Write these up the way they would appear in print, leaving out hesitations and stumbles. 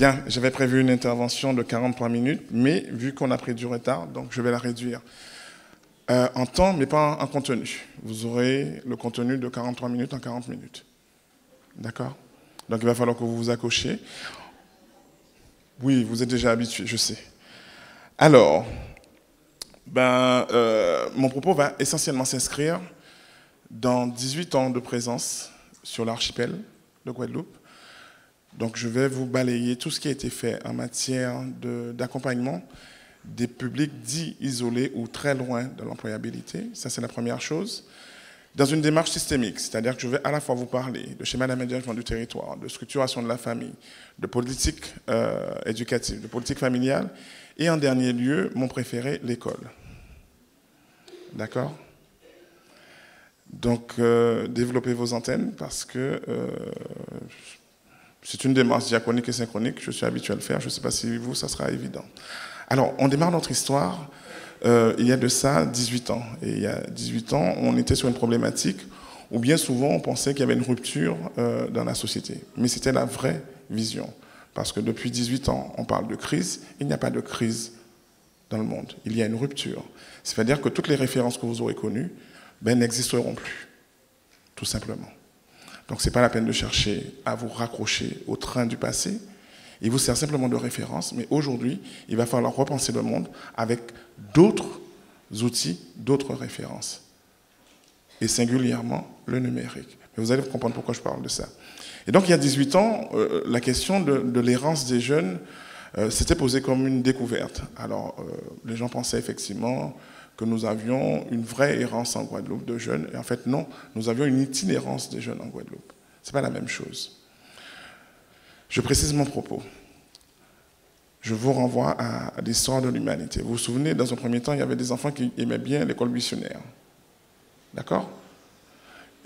Bien, j'avais prévu une intervention de 43 minutes, mais vu qu'on a pris du retard, donc je vais la réduire en temps, mais pas en contenu. Vous aurez le contenu de 43 minutes en 40 minutes. D'accord? Donc il va falloir que vous vous accrochiez. Oui, vous êtes déjà habitué, je sais. Alors, mon propos va essentiellement s'inscrire dans 18 ans de présence sur l'archipel de Guadeloupe. Donc je vais vous balayer tout ce qui a été fait en matière d'accompagnement des publics dits isolés ou très loin de l'employabilité. Ça, c'est la première chose. Dans une démarche systémique, c'est-à-dire que je vais à la fois vous parler de schéma d'aménagement du territoire, de structuration de la famille, de politique éducative, de politique familiale, et en dernier lieu, mon préféré, l'école. D'accord ? Donc, développez vos antennes parce que c'est une démarche diachronique et synchronique, je suis habitué à le faire, je ne sais pas si vous, ça sera évident. Alors, on démarre notre histoire, il y a de ça 18 ans. Et il y a 18 ans, on était sur une problématique où bien souvent, on pensait qu'il y avait une rupture dans la société. Mais c'était la vraie vision. Parce que depuis 18 ans, on parle de crise, il n'y a pas de crise dans le monde. Il y a une rupture. C'est-à-dire que toutes les références que vous aurez connues n'existeront plus, tout simplement. Donc, ce n'est pas la peine de chercher à vous raccrocher au train du passé. Il vous sert simplement de référence, mais aujourd'hui, il va falloir repenser le monde avec d'autres outils, d'autres références. Et singulièrement, le numérique. Mais vous allez comprendre pourquoi je parle de ça. Et donc, il y a 18 ans, la question de l'errance des jeunes s'était posée comme une découverte. Alors, les gens pensaient effectivement que nous avions une vraie errance en Guadeloupe de jeunes. Et en fait, non, nous avions une itinérance des jeunes en Guadeloupe. Ce n'est pas la même chose. Je précise mon propos. Je vous renvoie à l'histoire de l'humanité. Vous vous souvenez, dans un premier temps, il y avait des enfants qui aimaient bien l'école missionnaire. D'accord ?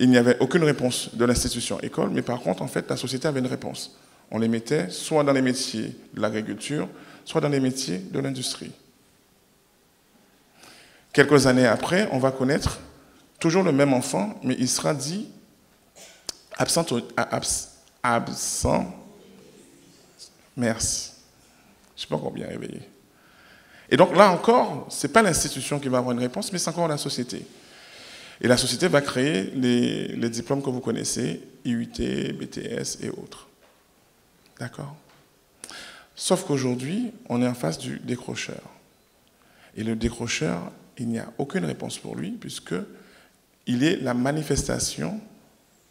Il n'y avait aucune réponse de l'institution école, mais par contre, en fait, la société avait une réponse. On les mettait soit dans les métiers de l'agriculture, soit dans les métiers de l'industrie. Quelques années après, on va connaître toujours le même enfant, mais il sera dit absent. Merci. Je ne suis pas encore bien réveillé. Et donc là encore, ce n'est pas l'institution qui va avoir une réponse, mais c'est encore la société. Et la société va créer les diplômes que vous connaissez, IUT, BTS et autres. D'accord ? Sauf qu'aujourd'hui, on est en face du décrocheur. Et le décrocheur, il n'y a aucune réponse pour lui, puisqu'il est la manifestation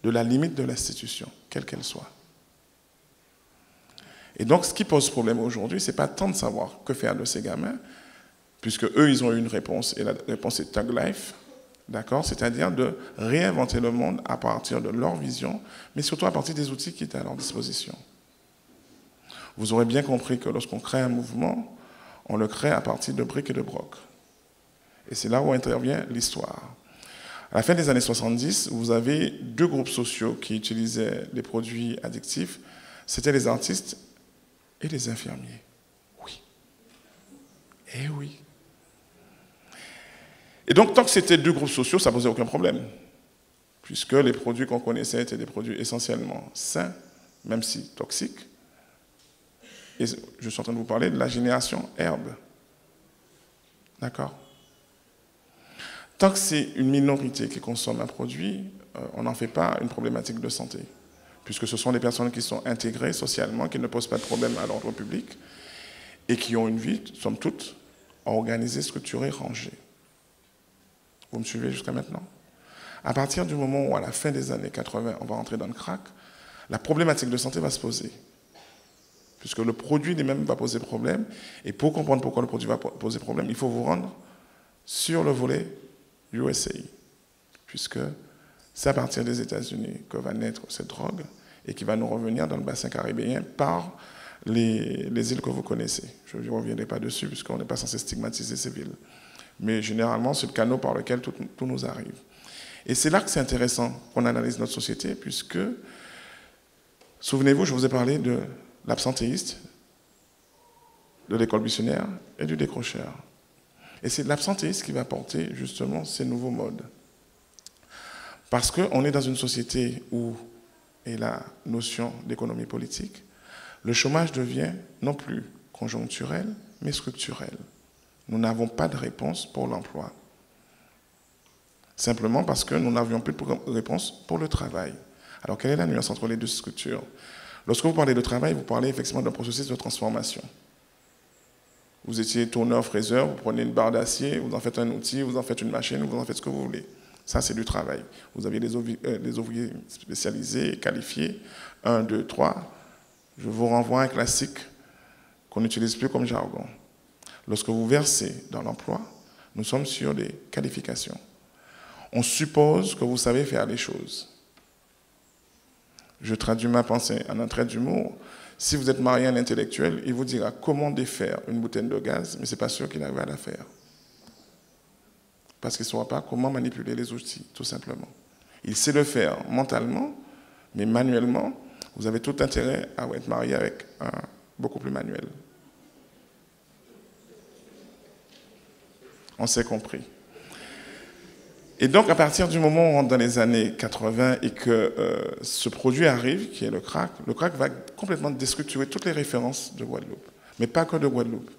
de la limite de l'institution, quelle qu'elle soit. Et donc, ce qui pose problème aujourd'hui, ce n'est pas tant de savoir que faire de ces gamins, puisque eux, ils ont eu une réponse, et la réponse est Tug Life, d'accord ? C'est-à-dire de réinventer le monde à partir de leur vision, mais surtout à partir des outils qui étaient à leur disposition. Vous aurez bien compris que lorsqu'on crée un mouvement, on le crée à partir de briques et de brocs. Et c'est là où intervient l'histoire. À la fin des années 70, vous avez deux groupes sociaux qui utilisaient les produits addictifs. C'était les artistes et les infirmiers. Oui. Eh oui. Et donc, tant que c'était deux groupes sociaux, ça ne posait aucun problème. Puisque les produits qu'on connaissait étaient des produits essentiellement sains, même si toxiques. Et je suis en train de vous parler de la génération herbe. D'accord ? Tant que c'est une minorité qui consomme un produit, on n'en fait pas une problématique de santé. Puisque ce sont des personnes qui sont intégrées socialement, qui ne posent pas de problème à l'ordre public, et qui ont une vie, somme toute, organisée, structurée, rangée. Vous me suivez jusqu'à maintenant ? À partir du moment où, à la fin des années 80, on va entrer dans le crack, la problématique de santé va se poser. Puisque le produit lui-même va poser problème, et pour comprendre pourquoi le produit va poser problème, il faut vous rendre sur le volet USA, puisque c'est à partir des États-Unis que va naître cette drogue et qui va nous revenir dans le bassin caribéen par les îles que vous connaissez. Je ne reviendrai pas dessus puisqu'on n'est pas censé stigmatiser ces villes. Mais généralement, c'est le canal par lequel tout nous arrive. Et c'est là que c'est intéressant qu'on analyse notre société, puisque, souvenez-vous, je vous ai parlé de l'absentéiste, de l'école missionnaire et du décrocheur. Et c'est l'absentéiste qui va porter justement ces nouveaux modes. Parce qu'on est dans une société où est la notion d'économie politique, le chômage devient non plus conjoncturel, mais structurel. Nous n'avons pas de réponse pour l'emploi. Simplement parce que nous n'avions plus de réponse pour le travail. Alors, quelle est la nuance entre les deux structures? Lorsque vous parlez de travail, vous parlez effectivement d'un processus de transformation. Vous étiez tourneur, fraiseur, vous prenez une barre d'acier, vous en faites un outil, vous en faites une machine, vous en faites ce que vous voulez. Ça, c'est du travail. Vous aviez des ouvriers spécialisés, qualifiés. 1, 2, 3. Je vous renvoie à un classique qu'on n'utilise plus comme jargon. Lorsque vous versez dans l'emploi, nous sommes sur des qualifications. On suppose que vous savez faire les choses. Je traduis ma pensée en un trait d'humour. Si vous êtes marié à un intellectuel, il vous dira comment défaire une bouteille de gaz, mais ce n'est pas sûr qu'il arrive à la faire. Parce qu'il ne saura pas comment manipuler les outils, tout simplement. Il sait le faire mentalement, mais manuellement, vous avez tout intérêt à être marié avec un beaucoup plus manuel. On s'est compris. Et donc, à partir du moment où on rentre dans les années 80 et que ce produit arrive, qui est le crack va complètement déstructurer toutes les références de Guadeloupe. Mais pas que de Guadeloupe.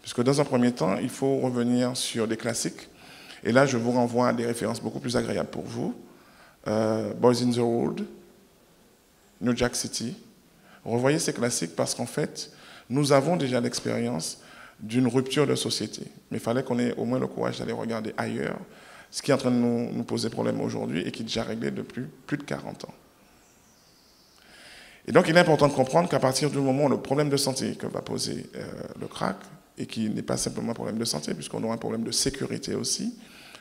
Puisque dans un premier temps, il faut revenir sur des classiques. Et là, je vous renvoie à des références beaucoup plus agréables pour vous. Boys in the World, New Jack City. Revoyez ces classiques parce qu'en fait, nous avons déjà l'expérience d'une rupture de société. Mais il fallait qu'on ait au moins le courage d'aller regarder ailleurs ce qui est en train de nous poser problème aujourd'hui et qui est déjà réglé depuis plus de 40 ans. Et donc, il est important de comprendre qu'à partir du moment où le problème de santé que va poser le crack, et qui n'est pas simplement un problème de santé, puisqu'on aura un problème de sécurité aussi,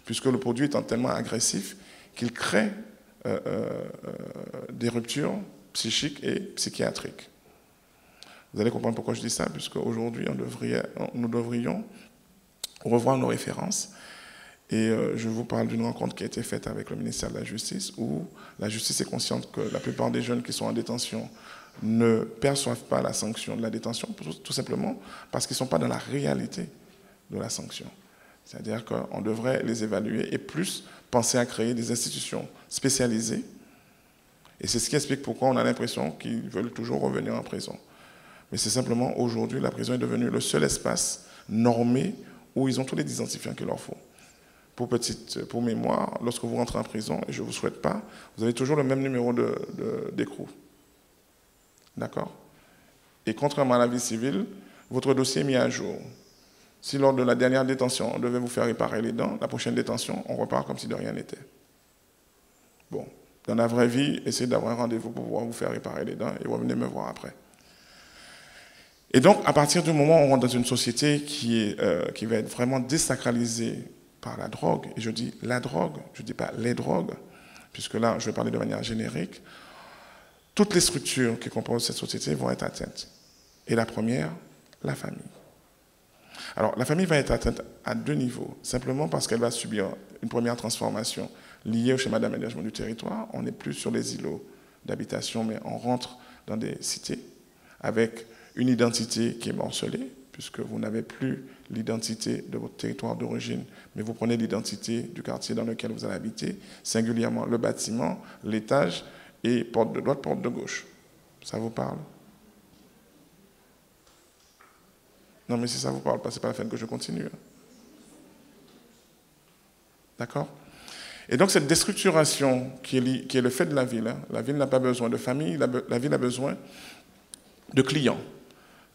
puisque le produit est tellement agressif qu'il crée des ruptures psychiques et psychiatriques. Vous allez comprendre pourquoi je dis ça, puisque aujourd'hui, nous devrions revoir nos références. Et je vous parle d'une rencontre qui a été faite avec le ministère de la Justice, où la justice est consciente que la plupart des jeunes qui sont en détention ne perçoivent pas la sanction de la détention, tout simplement parce qu'ils ne sont pas dans la réalité de la sanction. C'est-à-dire qu'on devrait les évaluer et plus penser à créer des institutions spécialisées. Et c'est ce qui explique pourquoi on a l'impression qu'ils veulent toujours revenir en prison. Mais c'est simplement aujourd'hui, la prison est devenue le seul espace normé où ils ont tous les identifiants qu'il leur faut. Pour mémoire, lorsque vous rentrez en prison, et je ne vous souhaite pas, vous avez toujours le même numéro d'écrou. D'accord? Et contrairement à la vie civile, votre dossier est mis à jour. Si lors de la dernière détention, on devait vous faire réparer les dents, la prochaine détention, on repart comme si de rien n'était. Bon, dans la vraie vie, essayez d'avoir un rendez-vous pour pouvoir vous faire réparer les dents et revenez me voir après. Et donc, à partir du moment où on rentre dans une société qui va être vraiment désacralisée par la drogue, et je dis la drogue, je ne dis pas les drogues, puisque là, je vais parler de manière générique, toutes les structures qui composent cette société vont être atteintes. Et la première, la famille. Alors, la famille va être atteinte à deux niveaux, simplement parce qu'elle va subir une première transformation liée au schéma d'aménagement du territoire. On n'est plus sur les îlots d'habitation, mais on rentre dans des cités avec une identité qui est morcelée, puisque vous n'avez plus l'identité de votre territoire d'origine, mais vous prenez l'identité du quartier dans lequel vous allez habiter, singulièrement le bâtiment, l'étage et porte de droite, porte de gauche. Ça vous parle? Non, mais si ça vous parle pas, c'est pas la peine que je continue. D'accord? Et donc cette déstructuration qui est le fait de la ville n'a pas besoin de famille, la ville a besoin de clients.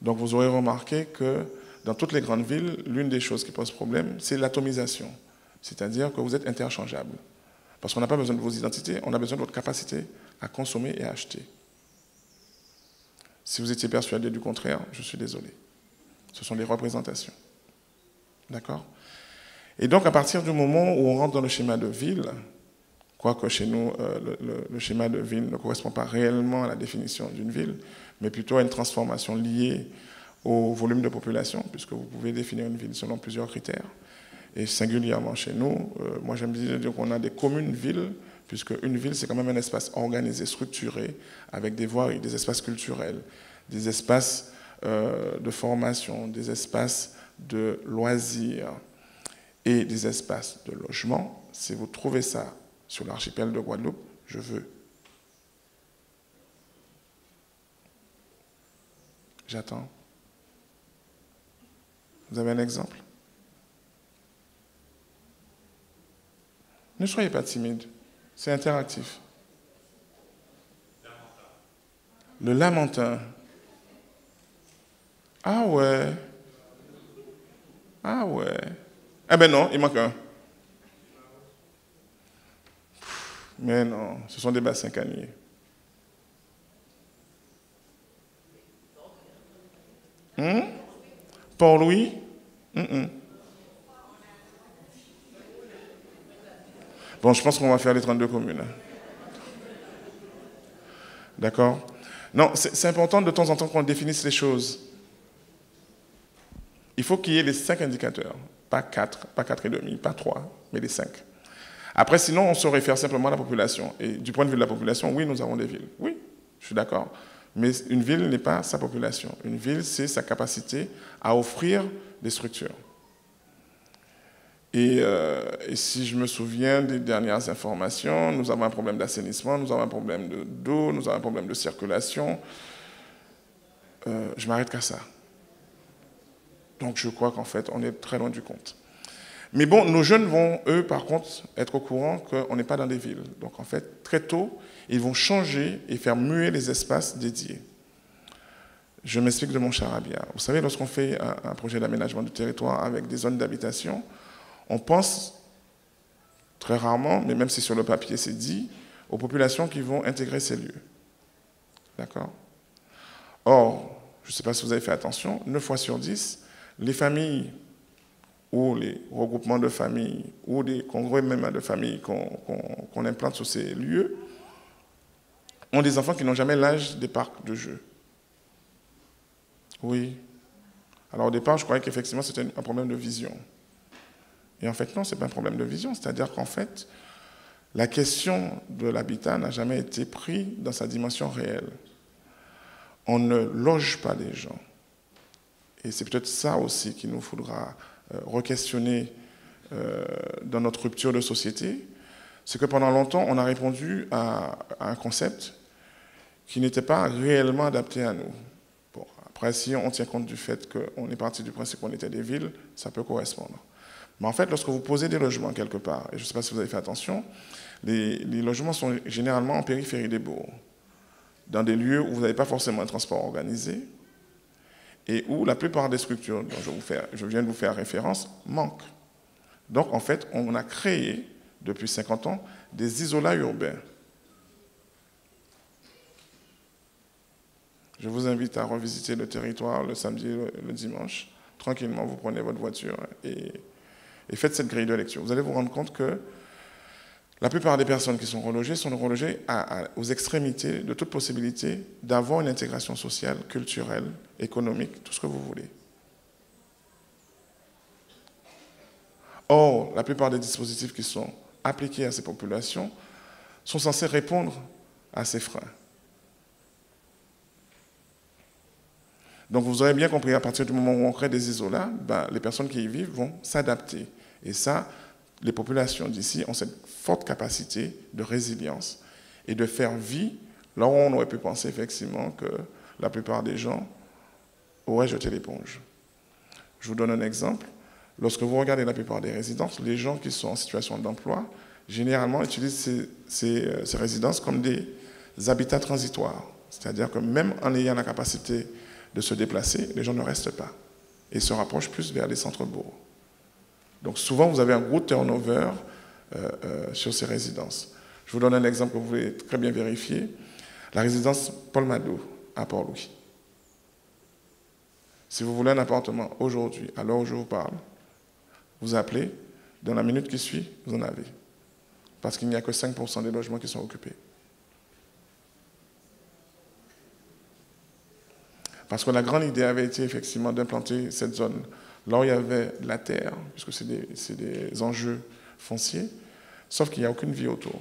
Donc vous aurez remarqué que dans toutes les grandes villes, l'une des choses qui pose problème, c'est l'atomisation. C'est-à-dire que vous êtes interchangeable. Parce qu'on n'a pas besoin de vos identités, on a besoin de votre capacité à consommer et à acheter. Si vous étiez persuadé du contraire, je suis désolé. Ce sont des représentations. D'accord? Et donc, à partir du moment où on rentre dans le schéma de ville, quoique chez nous, le schéma de ville ne correspond pas réellement à la définition d'une ville, mais plutôt à une transformation liée au volume de population, puisque vous pouvez définir une ville selon plusieurs critères. Et singulièrement chez nous, moi j'aime bien dire qu'on a des communes-villes, puisque une ville, c'est quand même un espace organisé, structuré, avec des voiries, des espaces culturels, des espaces de formation, des espaces de loisirs et des espaces de logement. Si vous trouvez ça sur l'archipel de Guadeloupe, je veux. J'attends. Vous avez un exemple? Ne soyez pas timide. C'est interactif. Le lamentin. Ah ouais. Ah ouais. Eh ben non, il manque un. Mais non, ce sont des bassins caniers. Port-Louis? Bon, je pense qu'on va faire les 32 communes. D'accord? Non, c'est important de temps en temps qu'on définisse les choses. Il faut qu'il y ait les 5 indicateurs. Pas 4, pas 4 et demi, pas 3, mais les 5. Après, sinon, on se réfère simplement à la population. Et du point de vue de la population, oui, nous avons des villes. Oui, je suis d'accord. Mais une ville n'est pas sa population. Une ville, c'est sa capacité à offrir des structures. Et si je me souviens des dernières informations, nous avons un problème d'assainissement, nous avons un problème d'eau, nous avons un problème de circulation. Je m'arrête qu'à ça. Donc je crois qu'en fait, on est très loin du compte. Mais bon, nos jeunes vont, eux, par contre, être au courant qu'on n'est pas dans des villes. Donc en fait, très tôt, ils vont changer et faire muer les espaces dédiés. Je m'explique de mon charabia. Vous savez, lorsqu'on fait un projet d'aménagement du territoire avec des zones d'habitation, on pense très rarement, mais même si sur le papier c'est dit, aux populations qui vont intégrer ces lieux. D'accord? Or, je ne sais pas si vous avez fait attention, 9 fois sur 10, les familles ou les regroupements de familles ou des congrès même de familles qu'on implante sur ces lieux ont des enfants qui n'ont jamais l'âge des parcs de jeux. Oui. Alors au départ, je croyais qu'effectivement c'était un problème de vision. Et en fait, non, ce n'est pas un problème de vision. C'est-à-dire qu'en fait, la question de l'habitat n'a jamais été prise dans sa dimension réelle. On ne loge pas les gens. Et c'est peut-être ça aussi qu'il nous faudra re-questionner dans notre rupture de société. C'est que pendant longtemps, on a répondu à un concept qui n'était pas réellement adapté à nous. Bon, après, si on tient compte du fait qu'on est parti du principe qu'on était des villes, ça peut correspondre. Mais en fait, lorsque vous posez des logements quelque part, et je ne sais pas si vous avez fait attention, les logements sont généralement en périphérie des bourgs, dans des lieux où vous n'avez pas forcément un transport organisé, et où la plupart des structures dont je viens de vous faire référence manquent. Donc, en fait, on a créé, depuis 50 ans, des isolats urbains. Je vous invite à revisiter le territoire le samedi et le dimanche. Tranquillement, vous prenez votre voiture et faites cette grille de lecture. Vous allez vous rendre compte que la plupart des personnes qui sont relogées aux extrémités de toute possibilité d'avoir une intégration sociale, culturelle, économique, tout ce que vous voulez. Or, la plupart des dispositifs qui sont appliqués à ces populations sont censés répondre à ces freins. Donc vous aurez bien compris, à partir du moment où on crée des isolats, les personnes qui y vivent vont s'adapter. Et ça, les populations d'ici ont cette forte capacité de résilience et de faire vie là où on aurait pu penser effectivement que la plupart des gens auraient jeté l'éponge. Je vous donne un exemple. Lorsque vous regardez la plupart des résidences, les gens qui sont en situation d'emploi, généralement utilisent ces résidences comme des habitats transitoires. C'est-à-dire que même en ayant la capacité de se déplacer, les gens ne restent pas et se rapprochent plus vers les centres-bourgs. Donc souvent, vous avez un gros turnover sur ces résidences. Je vous donne un exemple que vous pouvez très bien vérifier. La résidence Paul Mado à Port-Louis. Si vous voulez un appartement aujourd'hui, à l'heure où je vous parle, vous appelez, dans la minute qui suit, vous en avez. Parce qu'il n'y a que 5% des logements qui sont occupés. Parce que la grande idée avait été effectivement d'implanter cette zone là où il y avait de la terre, puisque c'est des enjeux fonciers, sauf qu'il n'y a aucune vie autour.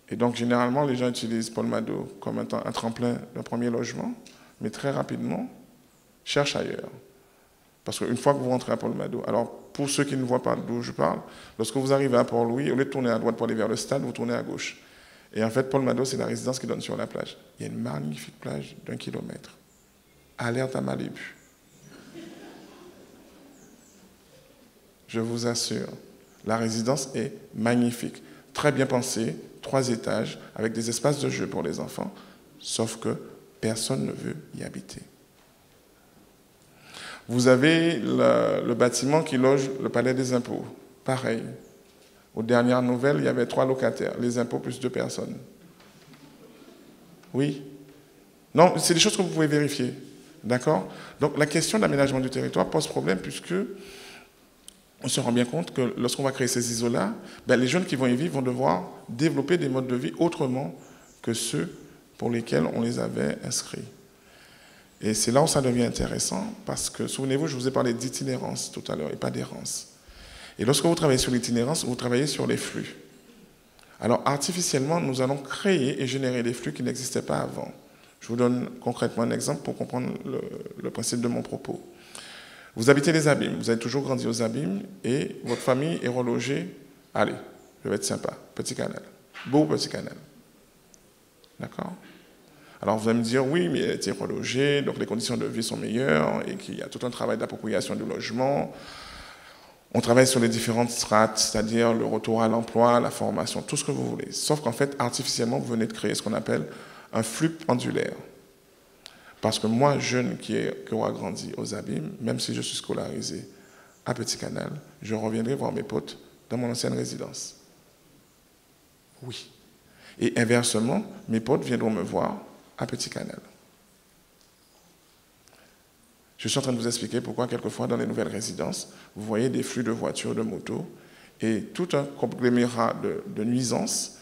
Et donc, généralement, les gens utilisent Paul Mado comme un tremplin d'un premier logement, mais très rapidement, cherchent ailleurs. Parce qu'une fois que vous rentrez à Paul Mado, alors pour ceux qui ne voient pas d'où je parle, lorsque vous arrivez à Port-Louis, au lieu de tourner à droite pour aller vers le stade, vous tournez à gauche. Et en fait, Paul Mado, c'est la résidence qui donne sur la plage. Il y a une magnifique plage d'1 kilomètre. Alerte à Malibu. Je vous assure, la résidence est magnifique. Très bien pensée, 3 étages, avec des espaces de jeu pour les enfants, sauf que personne ne veut y habiter. Vous avez le bâtiment qui loge le palais des impôts. Pareil. Aux dernières nouvelles, il y avait 3 locataires, les impôts plus 2 personnes. Oui. Non, c'est des choses que vous pouvez vérifier. D'accord? Donc la question d'aménagement du territoire pose problème puisque on se rend bien compte que lorsqu'on va créer ces ISO-là, les jeunes qui vont y vivre vont devoir développer des modes de vie autrement que ceux pour lesquels on les avait inscrits. Et c'est là où ça devient intéressant parce que, souvenez-vous, je vous ai parlé d'itinérance tout à l'heure et pas d'errance. Et lorsque vous travaillez sur l'itinérance, vous travaillez sur les flux. Alors, artificiellement, nous allons créer et générer des flux qui n'existaient pas avant. Je vous donne concrètement un exemple pour comprendre le principe de mon propos. Vous habitez les Abîmes, vous avez toujours grandi aux Abîmes et votre famille est relogée. Allez, je vais être sympa, Petit Canal. Beau Petit Canal. D'accord? Alors vous allez me dire, oui, mais elle a été relogée, donc les conditions de vie sont meilleures et qu'il y a tout un travail d'appropriation du logement. On travaille sur les différentes strates, c'est-à-dire le retour à l'emploi, la formation, tout ce que vous voulez. Sauf qu'en fait, artificiellement, vous venez de créer ce qu'on appelle un flux pendulaire. Parce que moi, jeune qui aura grandi aux Abîmes, même si je suis scolarisé à Petit Canal, je reviendrai voir mes potes dans mon ancienne résidence. Oui. Et inversement, mes potes viendront me voir à Petit Canal. Je suis en train de vous expliquer pourquoi, quelquefois, dans les nouvelles résidences, vous voyez des flux de voitures, de motos, et tout un conglomérat de nuisances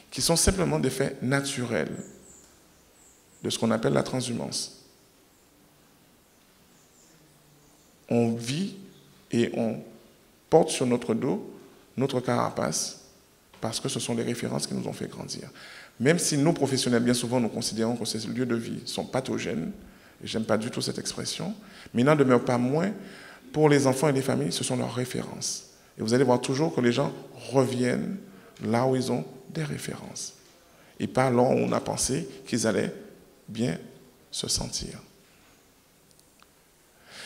qui sont simplement des faits naturels de ce qu'on appelle la transhumance. On vit et on porte sur notre dos notre carapace parce que ce sont les références qui nous ont fait grandir. Même si nos professionnels, bien souvent, nous considérons que ces lieux de vie sont pathogènes, et je n'aime pas du tout cette expression, mais il n'en demeure pas moins, pour les enfants et les familles, ce sont leurs références. Et vous allez voir toujours que les gens reviennent là où ils ont des références. Et pas là où on a pensé qu'ils allaient bien se sentir.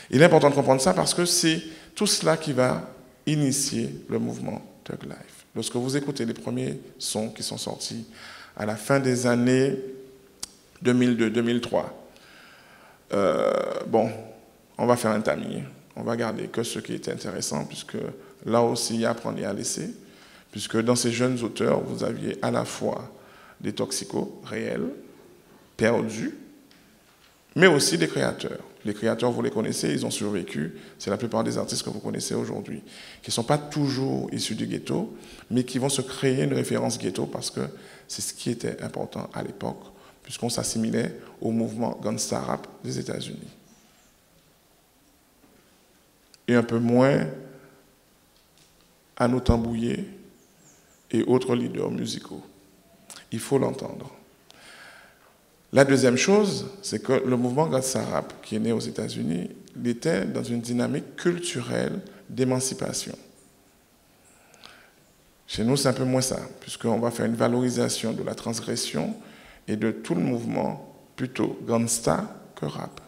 Il est important de comprendre ça parce que c'est tout cela qui va initier le mouvement Thug Life. Lorsque vous écoutez les premiers sons qui sont sortis à la fin des années 2002-2003, on va faire un tamis. On va garder que ce qui est intéressant, puisque là aussi, il y a à prendre et à laisser, puisque dans ces jeunes auteurs, vous aviez à la fois des toxicos réels, perdus, mais aussi des créateurs. Les créateurs, vous les connaissez, ils ont survécu. C'est la plupart des artistes que vous connaissez aujourd'hui, qui ne sont pas toujours issus du ghetto, mais qui vont se créer une référence ghetto parce que c'est ce qui était important à l'époque, puisqu'on s'assimilait au mouvement gangsta rap des États-Unis. Et un peu moins à nos Tambouillé et autres leaders musicaux. Il faut l'entendre. La deuxième chose, c'est que le mouvement gangsta rap, qui est né aux États-Unis, il était dans une dynamique culturelle d'émancipation. Chez nous, c'est un peu moins ça, puisqu'on va faire une valorisation de la transgression et de tout le mouvement, plutôt gangsta que rap.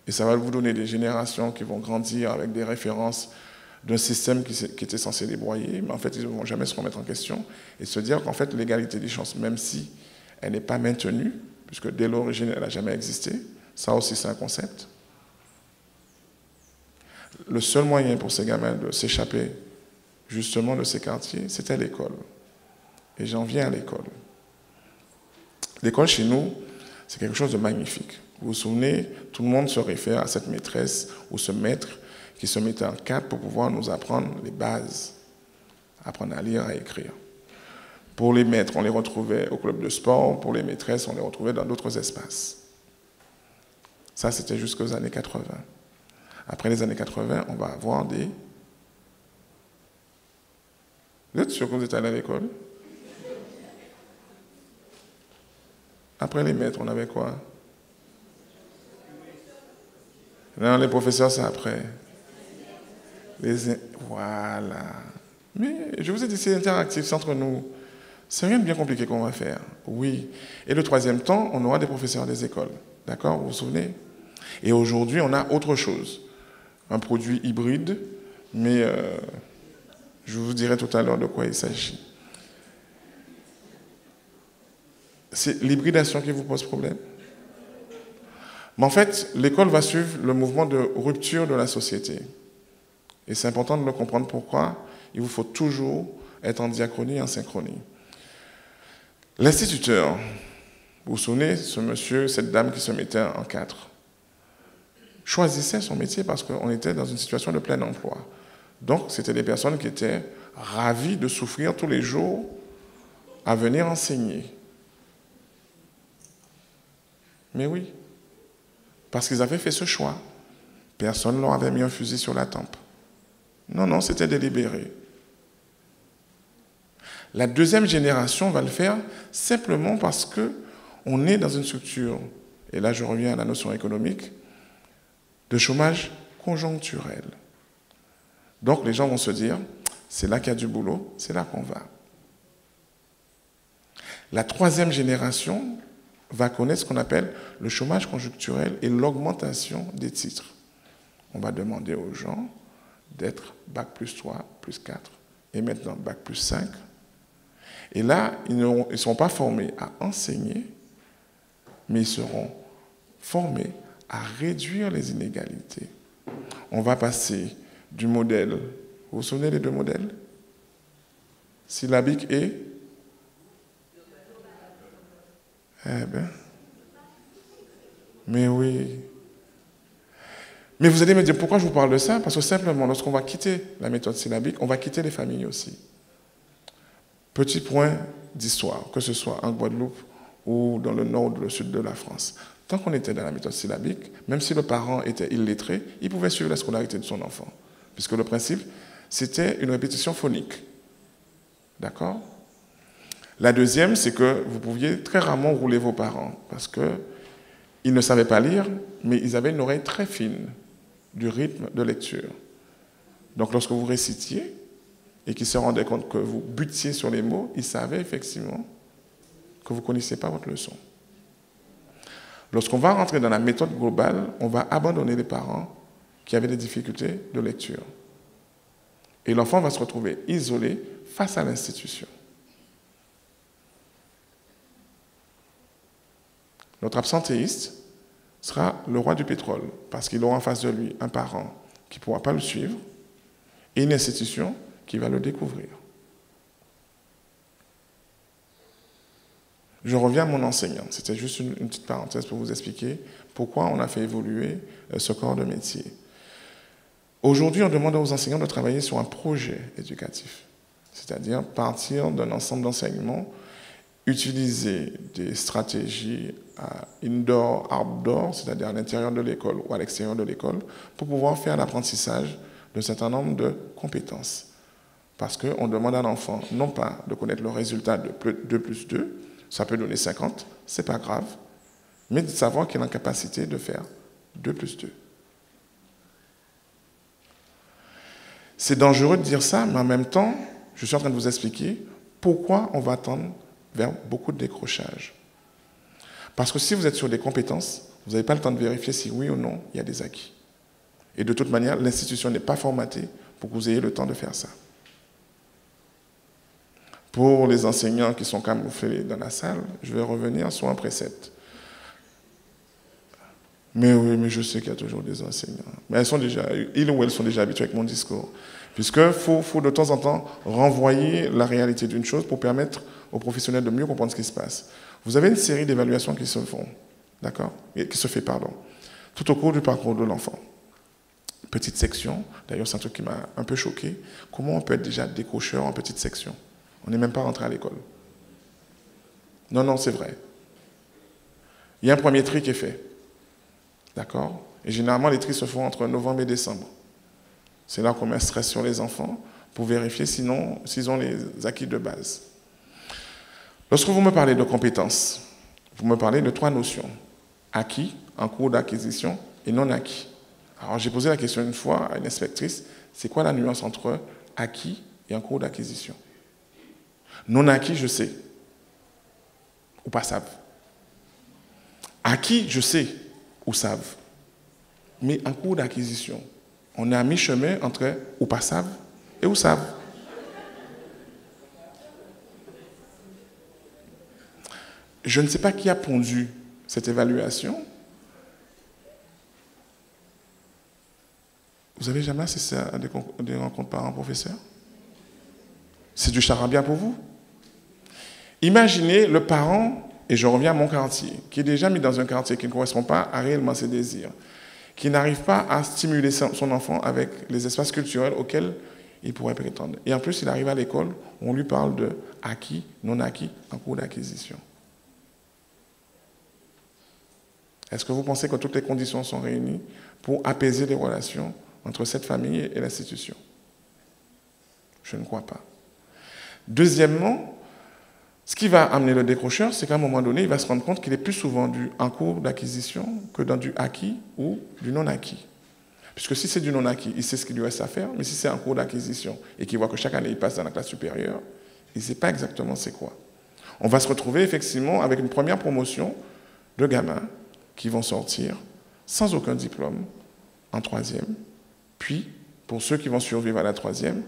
Et ça va vous donner des générations qui vont grandir avec des références d'un système qui était censé les broyer, mais en fait, ils ne vont jamais se remettre en question et se dire qu'en fait, l'égalité des chances, même si elle n'est pas maintenue, puisque dès l'origine, elle n'a jamais existé, ça aussi, c'est un concept. Le seul moyen pour ces gamins de s'échapper justement de ces quartiers, c'était l'école. Et j'en viens à l'école. L'école, chez nous, c'est quelque chose de magnifique. Vous vous souvenez, tout le monde se réfère à cette maîtresse ou ce maître qui se mettait en cadre pour pouvoir nous apprendre les bases, apprendre à lire, à écrire. Pour les maîtres, on les retrouvait au club de sport. Pour les maîtresses, on les retrouvait dans d'autres espaces. Ça, c'était jusqu'aux années 80. Après les années 80, on va avoir des... Vous êtes sûr que vous êtes allé à l'école? Après les maîtres, on avait quoi? Non, les professeurs, c'est après. Voilà. Mais je vous ai dit, c'est interactif, c'est entre nous. C'est rien de bien compliqué qu'on va faire. Oui. Et le troisième temps, on aura des professeurs des écoles. D'accord? Vous vous souvenez? Et aujourd'hui, on a autre chose. Un produit hybride, mais je vous dirai tout à l'heure de quoi il s'agit. C'est l'hybridation qui vous pose problème? Mais en fait, l'école va suivre le mouvement de rupture de la société. Et c'est important de le comprendre pourquoi il vous faut toujours être en diachronie et en synchronie. L'instituteur, vous vous souvenez, ce monsieur, cette dame qui se mettait en quatre, choisissait son métier parce qu'on était dans une situation de plein emploi. Donc, c'était des personnes qui étaient ravies de souffrir tous les jours à venir enseigner. Mais oui, parce qu'ils avaient fait ce choix. Personne ne leur avait mis un fusil sur la tempe. Non, non, c'était délibéré. La deuxième génération va le faire simplement parce qu'on est dans une structure, et là je reviens à la notion économique, de chômage conjoncturel. Donc les gens vont se dire, c'est là qu'il y a du boulot, c'est là qu'on va. La troisième génération va connaître ce qu'on appelle le chômage conjoncturel et l'augmentation des titres. On va demander aux gens d'être Bac plus 3, plus 4, et maintenant Bac plus 5. Et là, ils ne sont pas formés à enseigner, mais ils seront formés à réduire les inégalités. On va passer du modèle, vous vous souvenez des deux modèles? Syllabique et... Eh bien... Mais oui. Mais vous allez me dire, pourquoi je vous parle de ça? Parce que simplement, lorsqu'on va quitter la méthode syllabique, on va quitter les familles aussi. Petit point d'histoire, que ce soit en Guadeloupe ou dans le nord ou le sud de la France. Tant qu'on était dans la méthode syllabique, même si le parent était illettré, il pouvait suivre la scolarité de son enfant. Puisque le principe, c'était une répétition phonique. D'accord? La deuxième, c'est que vous pouviez très rarement rouler vos parents, parce qu'ils ne savaient pas lire, mais ils avaient une oreille très fine du rythme de lecture. Donc lorsque vous récitiez, et qu'ils se rendaient compte que vous butiez sur les mots, ils savaient effectivement que vous ne connaissiez pas votre leçon. Lorsqu'on va rentrer dans la méthode globale, on va abandonner les parents qui avaient des difficultés de lecture. Et l'enfant va se retrouver isolé face à l'institution. Notre absentéiste sera le roi du pétrole, parce qu'il aura en face de lui un parent qui ne pourra pas le suivre et une institution qui va le découvrir. Je reviens à mon enseignant. C'était juste une petite parenthèse pour vous expliquer pourquoi on a fait évoluer ce corps de métier. Aujourd'hui, on demande aux enseignants de travailler sur un projet éducatif, c'est-à-dire partir d'un ensemble d'enseignements, utiliser des stratégies indoor, outdoor, c'est-à-dire à l'intérieur de l'école ou à l'extérieur de l'école, pour pouvoir faire l'apprentissage d'un certain nombre de compétences. Parce qu'on demande à l'enfant, non pas de connaître le résultat de 2 plus 2, ça peut donner 50, c'est pas grave, mais de savoir qu'il est en capacité de faire 2 plus 2. C'est dangereux de dire ça, mais en même temps, je suis en train de vous expliquer pourquoi on va tendre vers beaucoup de décrochage. Parce que si vous êtes sur des compétences, vous n'avez pas le temps de vérifier si oui ou non il y a des acquis. Et de toute manière, l'institution n'est pas formatée pour que vous ayez le temps de faire ça. Pour les enseignants qui sont camouflés dans la salle, je vais revenir sur un précepte. Mais oui, mais je sais qu'il y a toujours des enseignants. Mais ils ou elles sont déjà habitués avec mon discours. Puisqu'il faut de temps en temps renvoyer la réalité d'une chose pour permettre aux professionnels de mieux comprendre ce qui se passe. Vous avez une série d'évaluations qui se font, d'accord? Qui se fait, pardon, tout au cours du parcours de l'enfant. Petite section, d'ailleurs c'est un truc qui m'a un peu choqué. Comment on peut être déjà décrocheur en petite section? On n'est même pas rentré à l'école. Non, non, c'est vrai. Il y a un premier tri qui est fait. D'accord? Et généralement, les tris se font entre novembre et décembre. C'est là qu'on met un stress sur les enfants pour vérifier s'ils ont les acquis de base. Lorsque vous me parlez de compétences, vous me parlez de 3 notions. Acquis, en cours d'acquisition, et non acquis. Alors, j'ai posé la question une fois à une inspectrice, c'est quoi la nuance entre acquis et en cours d'acquisition? Non acquis, je sais. Ou pas savent. Acquis, je sais. Ou savent. Mais en cours d'acquisition, on est à mi-chemin entre ou pas savent et ou savent. Je ne sais pas qui a pondu cette évaluation. Vous avez jamais assisté à des rencontres parents-professeurs? C'est du charabia pour vous? Imaginez le parent, et je reviens à mon quartier, qui est déjà mis dans un quartier qui ne correspond pas à réellement ses désirs, qui n'arrive pas à stimuler son enfant avec les espaces culturels auxquels il pourrait prétendre. Et en plus, il arrive à l'école, on lui parle de acquis, non acquis, en cours d'acquisition. Est-ce que vous pensez que toutes les conditions sont réunies pour apaiser les relations entre cette famille et l'institution? Je ne crois pas. Deuxièmement, ce qui va amener le décrocheur, c'est qu'à un moment donné, il va se rendre compte qu'il est plus souvent en cours d'acquisition que dans du acquis ou du non-acquis. Puisque si c'est du non-acquis, il sait ce qu'il lui reste à faire, mais si c'est en cours d'acquisition et qu'il voit que chaque année il passe dans la classe supérieure, il ne sait pas exactement c'est quoi. On va se retrouver effectivement avec une première promotion de gamins qui vont sortir sans aucun diplôme en troisième, puis, pour ceux qui vont survivre à la troisième,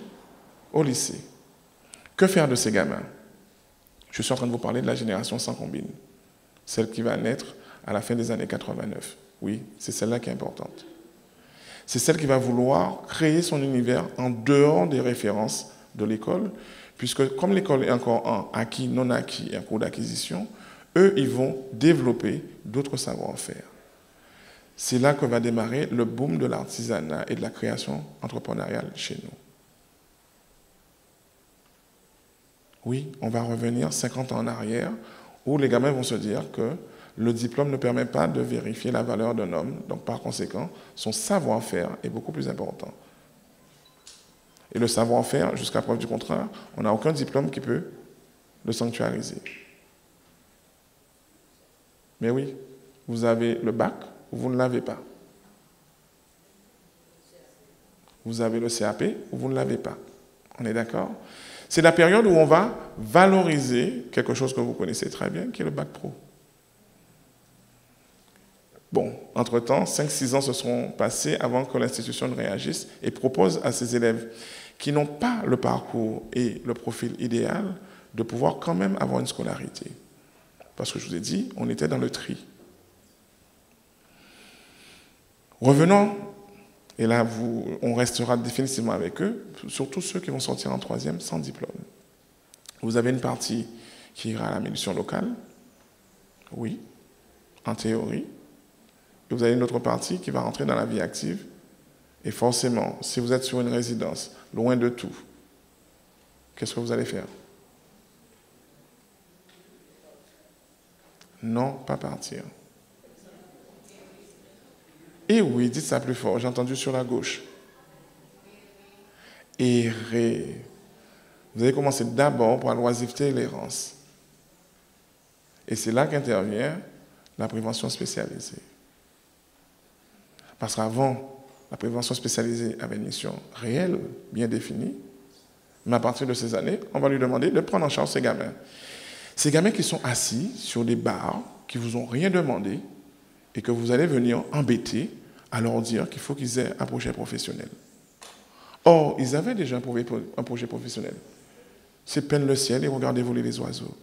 au lycée. Que faire de ces gamins? Je suis en train de vous parler de la génération sans combine, celle qui va naître à la fin des années 89. Oui, c'est celle-là qui est importante. C'est celle qui va vouloir créer son univers en dehors des références de l'école, puisque comme l'école est encore en acquis, non acquis et en cours d'acquisition, eux, ils vont développer d'autres savoir-faire. C'est là que va démarrer le boom de l'artisanat et de la création entrepreneuriale chez nous. Oui, on va revenir 50 ans en arrière, où les gamins vont se dire que le diplôme ne permet pas de vérifier la valeur d'un homme, donc par conséquent, son savoir-faire est beaucoup plus important. Et le savoir-faire, jusqu'à preuve du contraire, on n'a aucun diplôme qui peut le sanctuariser. Mais oui, vous avez le bac ou vous ne l'avez pas. Vous avez le CAP ou vous ne l'avez pas. On est d'accord? C'est la période où on va valoriser quelque chose que vous connaissez très bien, qui est le bac pro. Bon, entre-temps, 5-6 ans se seront passés avant que l'institution ne réagisse et propose à ses élèves qui n'ont pas le parcours et le profil idéal de pouvoir quand même avoir une scolarité. Parce que je vous ai dit, on était dans le tri. Revenons, et là on restera définitivement avec eux, surtout ceux qui vont sortir en troisième sans diplôme. Vous avez une partie qui ira à la mission locale, oui, en théorie, et vous avez une autre partie qui va rentrer dans la vie active. Et forcément, si vous êtes sur une résidence, loin de tout, qu'est-ce que vous allez faire? Non, pas partir. Et oui, dites ça plus fort, j'ai entendu sur la gauche. Errer. Vous allez commencer d'abord par l'oisiveté et l'errance. Et c'est là qu'intervient la prévention spécialisée. Parce qu'avant, la prévention spécialisée avait une mission réelle, bien définie. Mais à partir de ces années, on va lui demander de prendre en charge ces gamins. Ces gamins qui sont assis sur des barres, qui ne vous ont rien demandé, et que vous allez venir embêter à leur dire qu'il faut qu'ils aient un projet professionnel. Or, ils avaient déjà un projet professionnel. C'est peine le ciel et regardez voler les oiseaux.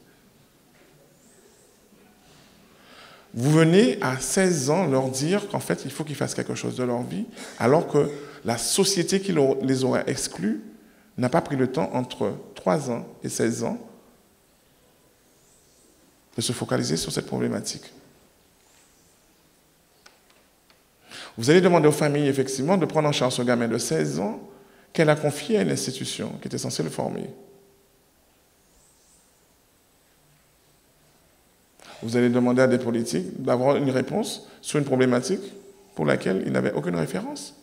Vous venez à 16 ans leur dire qu'en fait, il faut qu'ils fassent quelque chose de leur vie, alors que la société qui les aurait exclus n'a pas pris le temps entre 3 ans et 16 ans de se focaliser sur cette problématique. Vous allez demander aux familles, effectivement, de prendre en charge ce gamin de 16 ans qu'elle a confié à une institution qui était censée le former. Vous allez demander à des politiques d'avoir une réponse sur une problématique pour laquelle ils n'avaient aucune référence.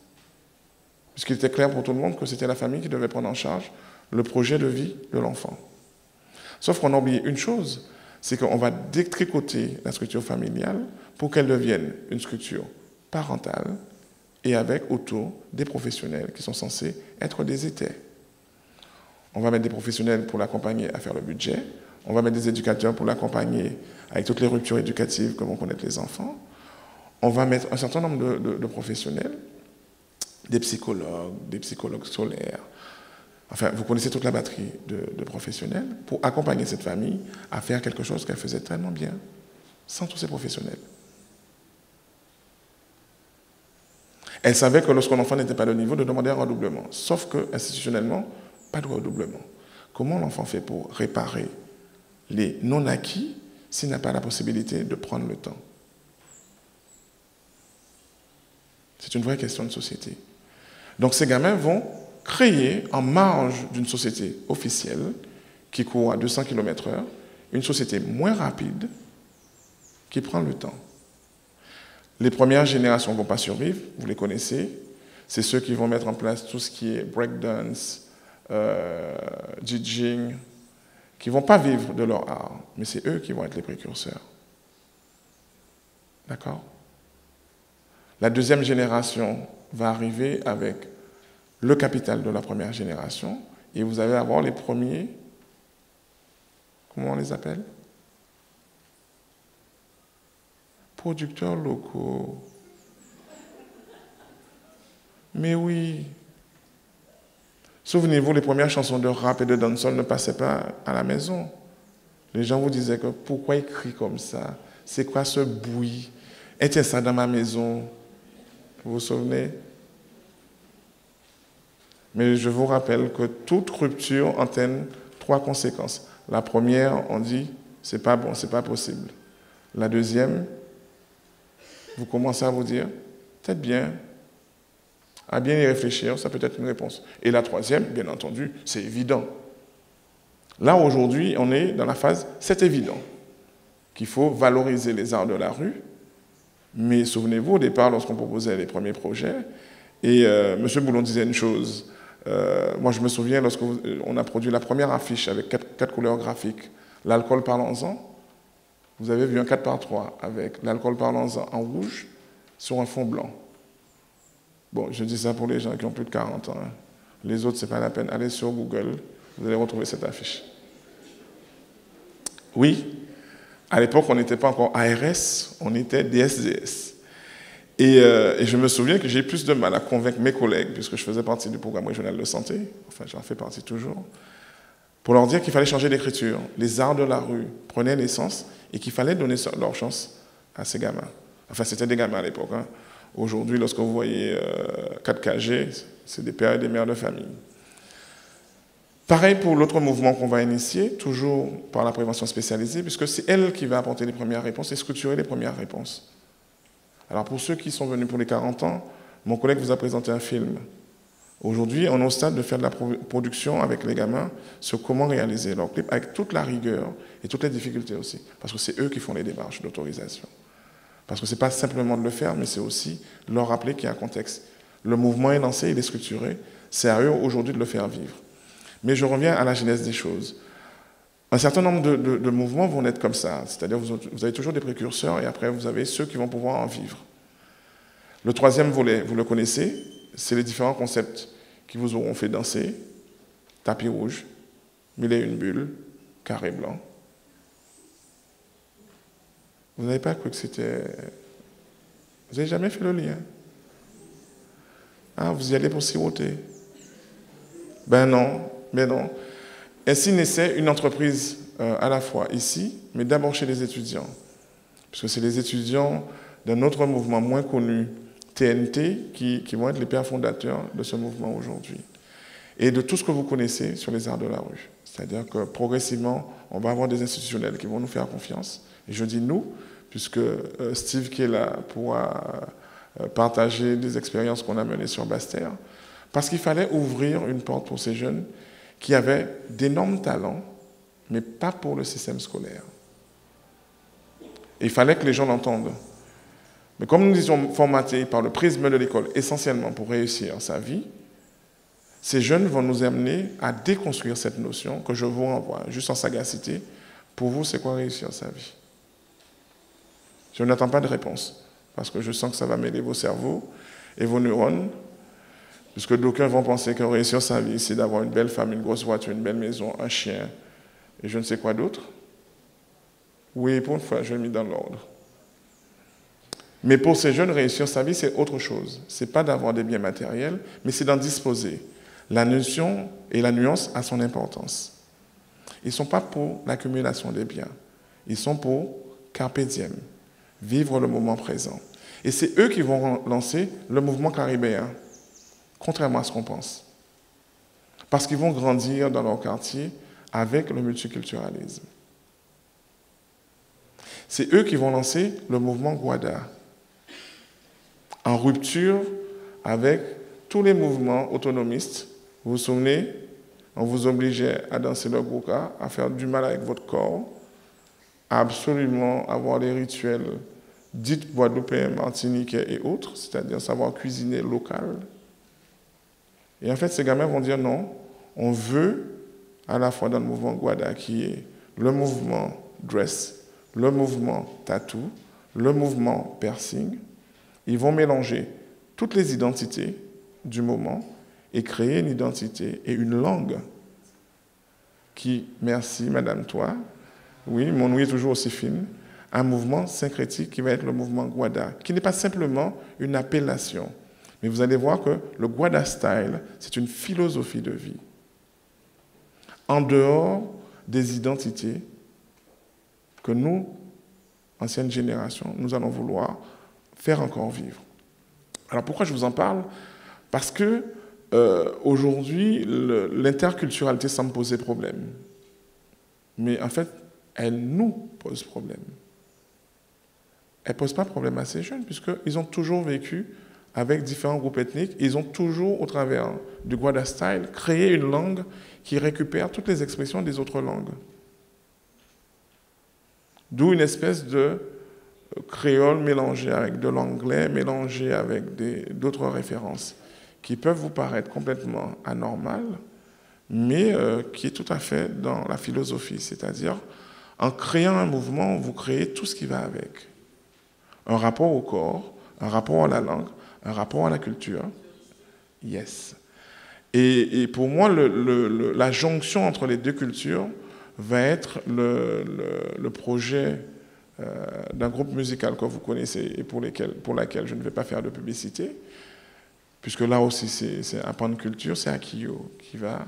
Puisqu'il était clair pour tout le monde que c'était la famille qui devait prendre en charge le projet de vie de l'enfant. Sauf qu'on a oublié une chose, c'est qu'on va détricoter la structure familiale pour qu'elle devienne une structure parentale et avec autour des professionnels qui sont censés être des étais. On va mettre des professionnels pour l'accompagner à faire le budget. On va mettre des éducateurs pour l'accompagner avec toutes les ruptures éducatives que vont connaître les enfants. On va mettre un certain nombre de professionnels, des psychologues scolaires. Enfin, vous connaissez toute la batterie de professionnels pour accompagner cette famille à faire quelque chose qu'elle faisait tellement bien, sans tous ces professionnels. Elle savait que lorsqu'un enfant n'était pas de niveau, de demander un redoublement. Sauf que, institutionnellement, pas de redoublement. Comment l'enfant fait pour réparer les non-acquis s'il n'a pas la possibilité de prendre le temps? C'est une vraie question de société. Donc ces gamins vont créer en marge d'une société officielle qui court à 200 km/h, une société moins rapide qui prend le temps. Les premières générations ne vont pas survivre, vous les connaissez. C'est ceux qui vont mettre en place tout ce qui est breakdance, DJing, qui ne vont pas vivre de leur art, mais c'est eux qui vont être les précurseurs. D'accord? La deuxième génération va arriver avec le capital de la première génération et vous allez avoir les premiers, comment on les appelle? Producteurs locaux. Mais oui. Souvenez-vous, les premières chansons de rap et de dancehall ne passaient pas à la maison. Les gens vous disaient que pourquoi ils crient comme ça? C'est quoi ce bruit? Était ça dans ma maison? Vous vous souvenez? Mais je vous rappelle que toute rupture entraîne 3 conséquences. La première, on dit, c'est pas bon, c'est pas possible. La deuxième, vous commencez à vous dire, peut-être bien, à bien y réfléchir, ça peut être une réponse. Et la troisième, bien entendu, c'est évident. Là, aujourd'hui, on est dans la phase, c'est évident, qu'il faut valoriser les arts de la rue. Mais souvenez-vous, au départ, lorsqu'on proposait les premiers projets, et M. Boulon disait une chose, moi je me souviens lorsqu'on a produit la première affiche avec 4 couleurs graphiques, l'alcool parlons-en, vous avez vu un 4x3 avec l'alcool parlons-en en rouge sur un fond blanc. Bon, je dis ça pour les gens qui ont plus de 40 ans. Hein. Les autres, ce n'est pas la peine. Allez sur Google, vous allez retrouver cette affiche. Oui, à l'époque, on n'était pas encore ARS, on était DSDS. Et je me souviens que j'ai eu plus de mal à convaincre mes collègues, puisque je faisais partie du programme régional de santé, enfin j'en fais partie toujours, pour leur dire qu'il fallait changer d'écriture. Les arts de la rue prenaient naissance et qu'il fallait donner leur chance à ces gamins. Enfin, c'était des gamins à l'époque. Hein. Aujourd'hui, lorsque vous voyez 4KG, c'est des pères et des mères de famille. Pareil pour l'autre mouvement qu'on va initier, toujours par la prévention spécialisée, puisque c'est elle qui va apporter les premières réponses et structurer les premières réponses. Alors pour ceux qui sont venus pour les 40 ans, mon collègue vous a présenté un film. Aujourd'hui, on est au stade de faire de la production avec les gamins sur comment réaliser leur clip, avec toute la rigueur et toutes les difficultés aussi, parce que c'est eux qui font les démarches d'autorisation. Parce que ce n'est pas simplement de le faire, mais c'est aussi leur rappeler qu'il y a un contexte. Le mouvement est lancé, il est structuré, c'est à eux aujourd'hui de le faire vivre. Mais je reviens à la genèse des choses. Un certain nombre de mouvements vont naître comme ça, c'est-à-dire vous avez toujours des précurseurs et après vous avez ceux qui vont pouvoir en vivre. Le troisième volet, vous le connaissez, c'est les différents concepts qui vous auront fait danser. Tapis rouge, 1001 bulles, carré blanc. Vous n'avez pas cru que c'était... Vous n'avez jamais fait le lien? Ah, vous y allez pour siroter? Ben non, mais non. Ainsi naissait une entreprise à la fois ici, mais d'abord chez les étudiants. Puisque c'est les étudiants d'un autre mouvement moins connu, TNT, qui vont être les pères fondateurs de ce mouvement aujourd'hui. Et de tout ce que vous connaissez sur les arts de la rue. C'est-à-dire que progressivement, on va avoir des institutionnels qui vont nous faire confiance. Et je dis nous, puisque Steve qui est là pourra partager des expériences qu'on a menées sur Basse-Terre, parce qu'il fallait ouvrir une porte pour ces jeunes qui avaient d'énormes talents, mais pas pour le système scolaire. Et il fallait que les gens l'entendent. Mais comme nous étions formatés par le prisme de l'école, essentiellement pour réussir sa vie, ces jeunes vont nous amener à déconstruire cette notion que je vous renvoie, juste en sagacité. Pour vous, c'est quoi réussir sa vie? Je n'attends pas de réponse, parce que je sens que ça va mêler vos cerveaux et vos neurones. Puisque d'aucuns vont penser que réussir sa vie, c'est d'avoir une belle femme, une grosse voiture, une belle maison, un chien, et je ne sais quoi d'autre. Oui, pour une fois, je l'ai mis dans l'ordre. Mais pour ces jeunes, réussir sa vie, c'est autre chose. Ce n'est pas d'avoir des biens matériels, mais c'est d'en disposer. La notion et la nuance a son importance. Ils ne sont pas pour l'accumulation des biens. Ils sont pour carpe diem, vivre le moment présent. Et c'est eux qui vont lancer le mouvement caribéen, contrairement à ce qu'on pense. Parce qu'ils vont grandir dans leur quartier avec le multiculturalisme. C'est eux qui vont lancer le mouvement Guada, en rupture avec tous les mouvements autonomistes. Vous vous souvenez, on vous obligeait à danser le gouka, à faire du mal avec votre corps, à absolument avoir les rituels dits guadeloupéens, martiniquais et autres, c'est-à-dire savoir cuisiner local. Et en fait, ces gamins vont dire non, on veut, à la fois dans le mouvement Guada, qui est le mouvement dress, le mouvement tattoo, le mouvement piercing, ils vont mélanger toutes les identités du moment et créer une identité et une langue qui, merci Madame Toi, oui, mon ouïe est toujours aussi fine, un mouvement syncrétique qui va être le mouvement Guada, qui n'est pas simplement une appellation. Mais vous allez voir que le Guada Style, c'est une philosophie de vie. En dehors des identités que nous, ancienne génération, nous allons vouloir faire encore vivre. Alors pourquoi je vous en parle? Parce que aujourd'hui, l'interculturalité semble poser problème. Mais en fait, elle nous pose problème. Elle ne pose pas problème à ces jeunes, puisqu'ils ont toujours vécu avec différents groupes ethniques. Ils ont toujours, au travers du Guada Style, créé une langue qui récupère toutes les expressions des autres langues. D'où une espèce de créole mélangé avec de l'anglais, mélangé avec d'autres références, qui peuvent vous paraître complètement anormales, mais qui est tout à fait dans la philosophie. C'est-à-dire, en créant un mouvement, vous créez tout ce qui va avec. Un rapport au corps, un rapport à la langue, un rapport à la culture. Yes. Et pour moi, la jonction entre les deux cultures va être le projet d'un groupe musical que vous connaissez et pour laquelle je ne vais pas faire de publicité, puisque là aussi c'est un pan de culture, c'est Akio qui va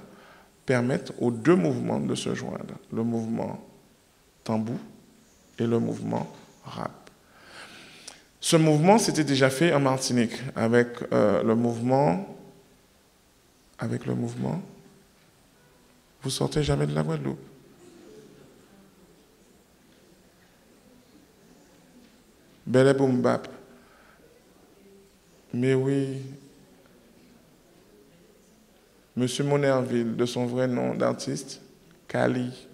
permettre aux deux mouvements de se joindre, le mouvement tambou et le mouvement rap. Ce mouvement s'était déjà fait en Martinique avec le mouvement. Vous sortez jamais de la Guadeloupe. Belle Boom Bap. Mais oui. Monsieur Monerville, de son vrai nom d'artiste, Kali,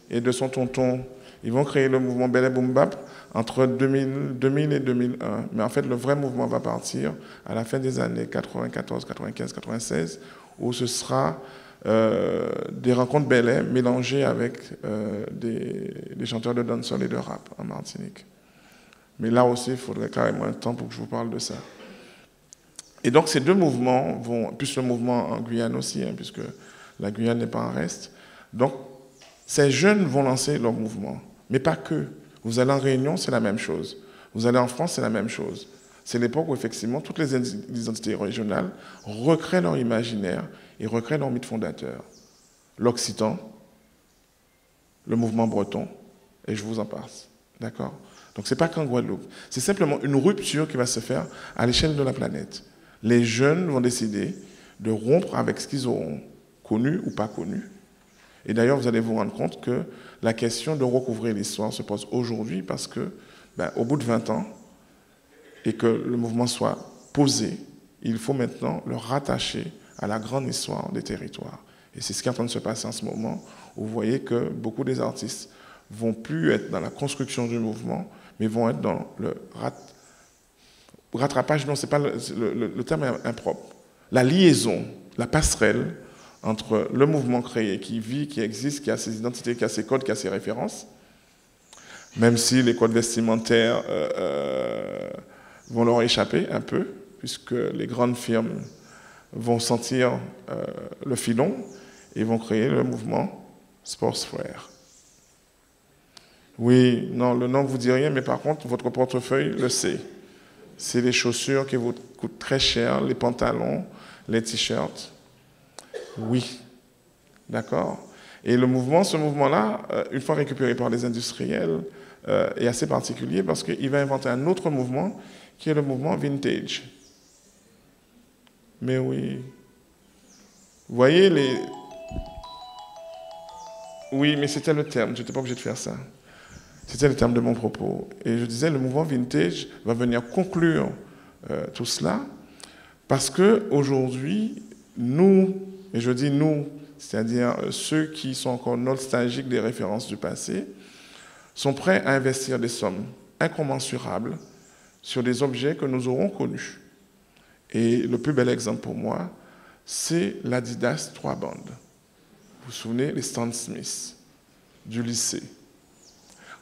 et de son tonton, ils vont créer le mouvement Belle Boom Bap entre 2000 et 2001. Mais en fait, le vrai mouvement va partir à la fin des années 94, 95, 96, où ce sera des rencontres Belay mélangées avec des chanteurs de dancehall et de rap en Martinique. Mais là aussi, il faudrait carrément un temps pour que je vous parle de ça. Et donc, ces deux mouvements vont, plus le mouvement en Guyane aussi, hein, puisque la Guyane n'est pas en reste. Donc, ces jeunes vont lancer leur mouvement, mais pas que. Vous allez en Réunion, c'est la même chose. Vous allez en France, c'est la même chose. C'est l'époque où, effectivement, toutes les identités régionales recréent leur imaginaire et recréent leur mythe fondateur. L'Occitan, le mouvement breton, et je vous en passe. D'accord? Donc, ce n'est pas qu'en Guadeloupe. C'est simplement une rupture qui va se faire à l'échelle de la planète. Les jeunes vont décider de rompre avec ce qu'ils auront connu ou pas connu. Et d'ailleurs, vous allez vous rendre compte que la question de recouvrer l'histoire se pose aujourd'hui parce que, au bout de 20 ans, et que le mouvement soit posé, il faut maintenant le rattacher à la grande histoire des territoires. Et c'est ce qui est en train de se passer en ce moment, où vous voyez que beaucoup des artistes vont plus être dans la construction du mouvement, mais vont être dans le rattrapage, non, c'est pas le terme est impropre. La liaison, la passerelle entre le mouvement créé, qui vit, qui existe, qui a ses identités, qui a ses codes, qui a ses références, même si les codes vestimentaires vont leur échapper un peu, puisque les grandes firmes vont sentir le filon et vont créer le mouvement Sportswear. Oui, non, le nom ne vous dit rien, mais par contre, votre portefeuille le sait. C'est les chaussures qui vous coûtent très cher, les pantalons, les t-shirts. Oui, d'accord. Et ce mouvement-là, une fois récupéré par les industriels, est assez particulier parce qu'il va inventer un autre mouvement qui est le mouvement vintage. Mais oui. Vous voyez les... Oui, mais c'était le terme, je n'étais pas obligé de faire ça. C'était le terme de mon propos. Et je disais, le mouvement vintage va venir conclure tout cela parce qu'aujourd'hui, nous, et je dis nous, c'est-à-dire ceux qui sont encore nostalgiques des références du passé, sont prêts à investir des sommes incommensurables sur des objets que nous aurons connus. Et le plus bel exemple pour moi, c'est l'Adidas 3 bandes. Vous vous souvenez, les Stan Smith du lycée.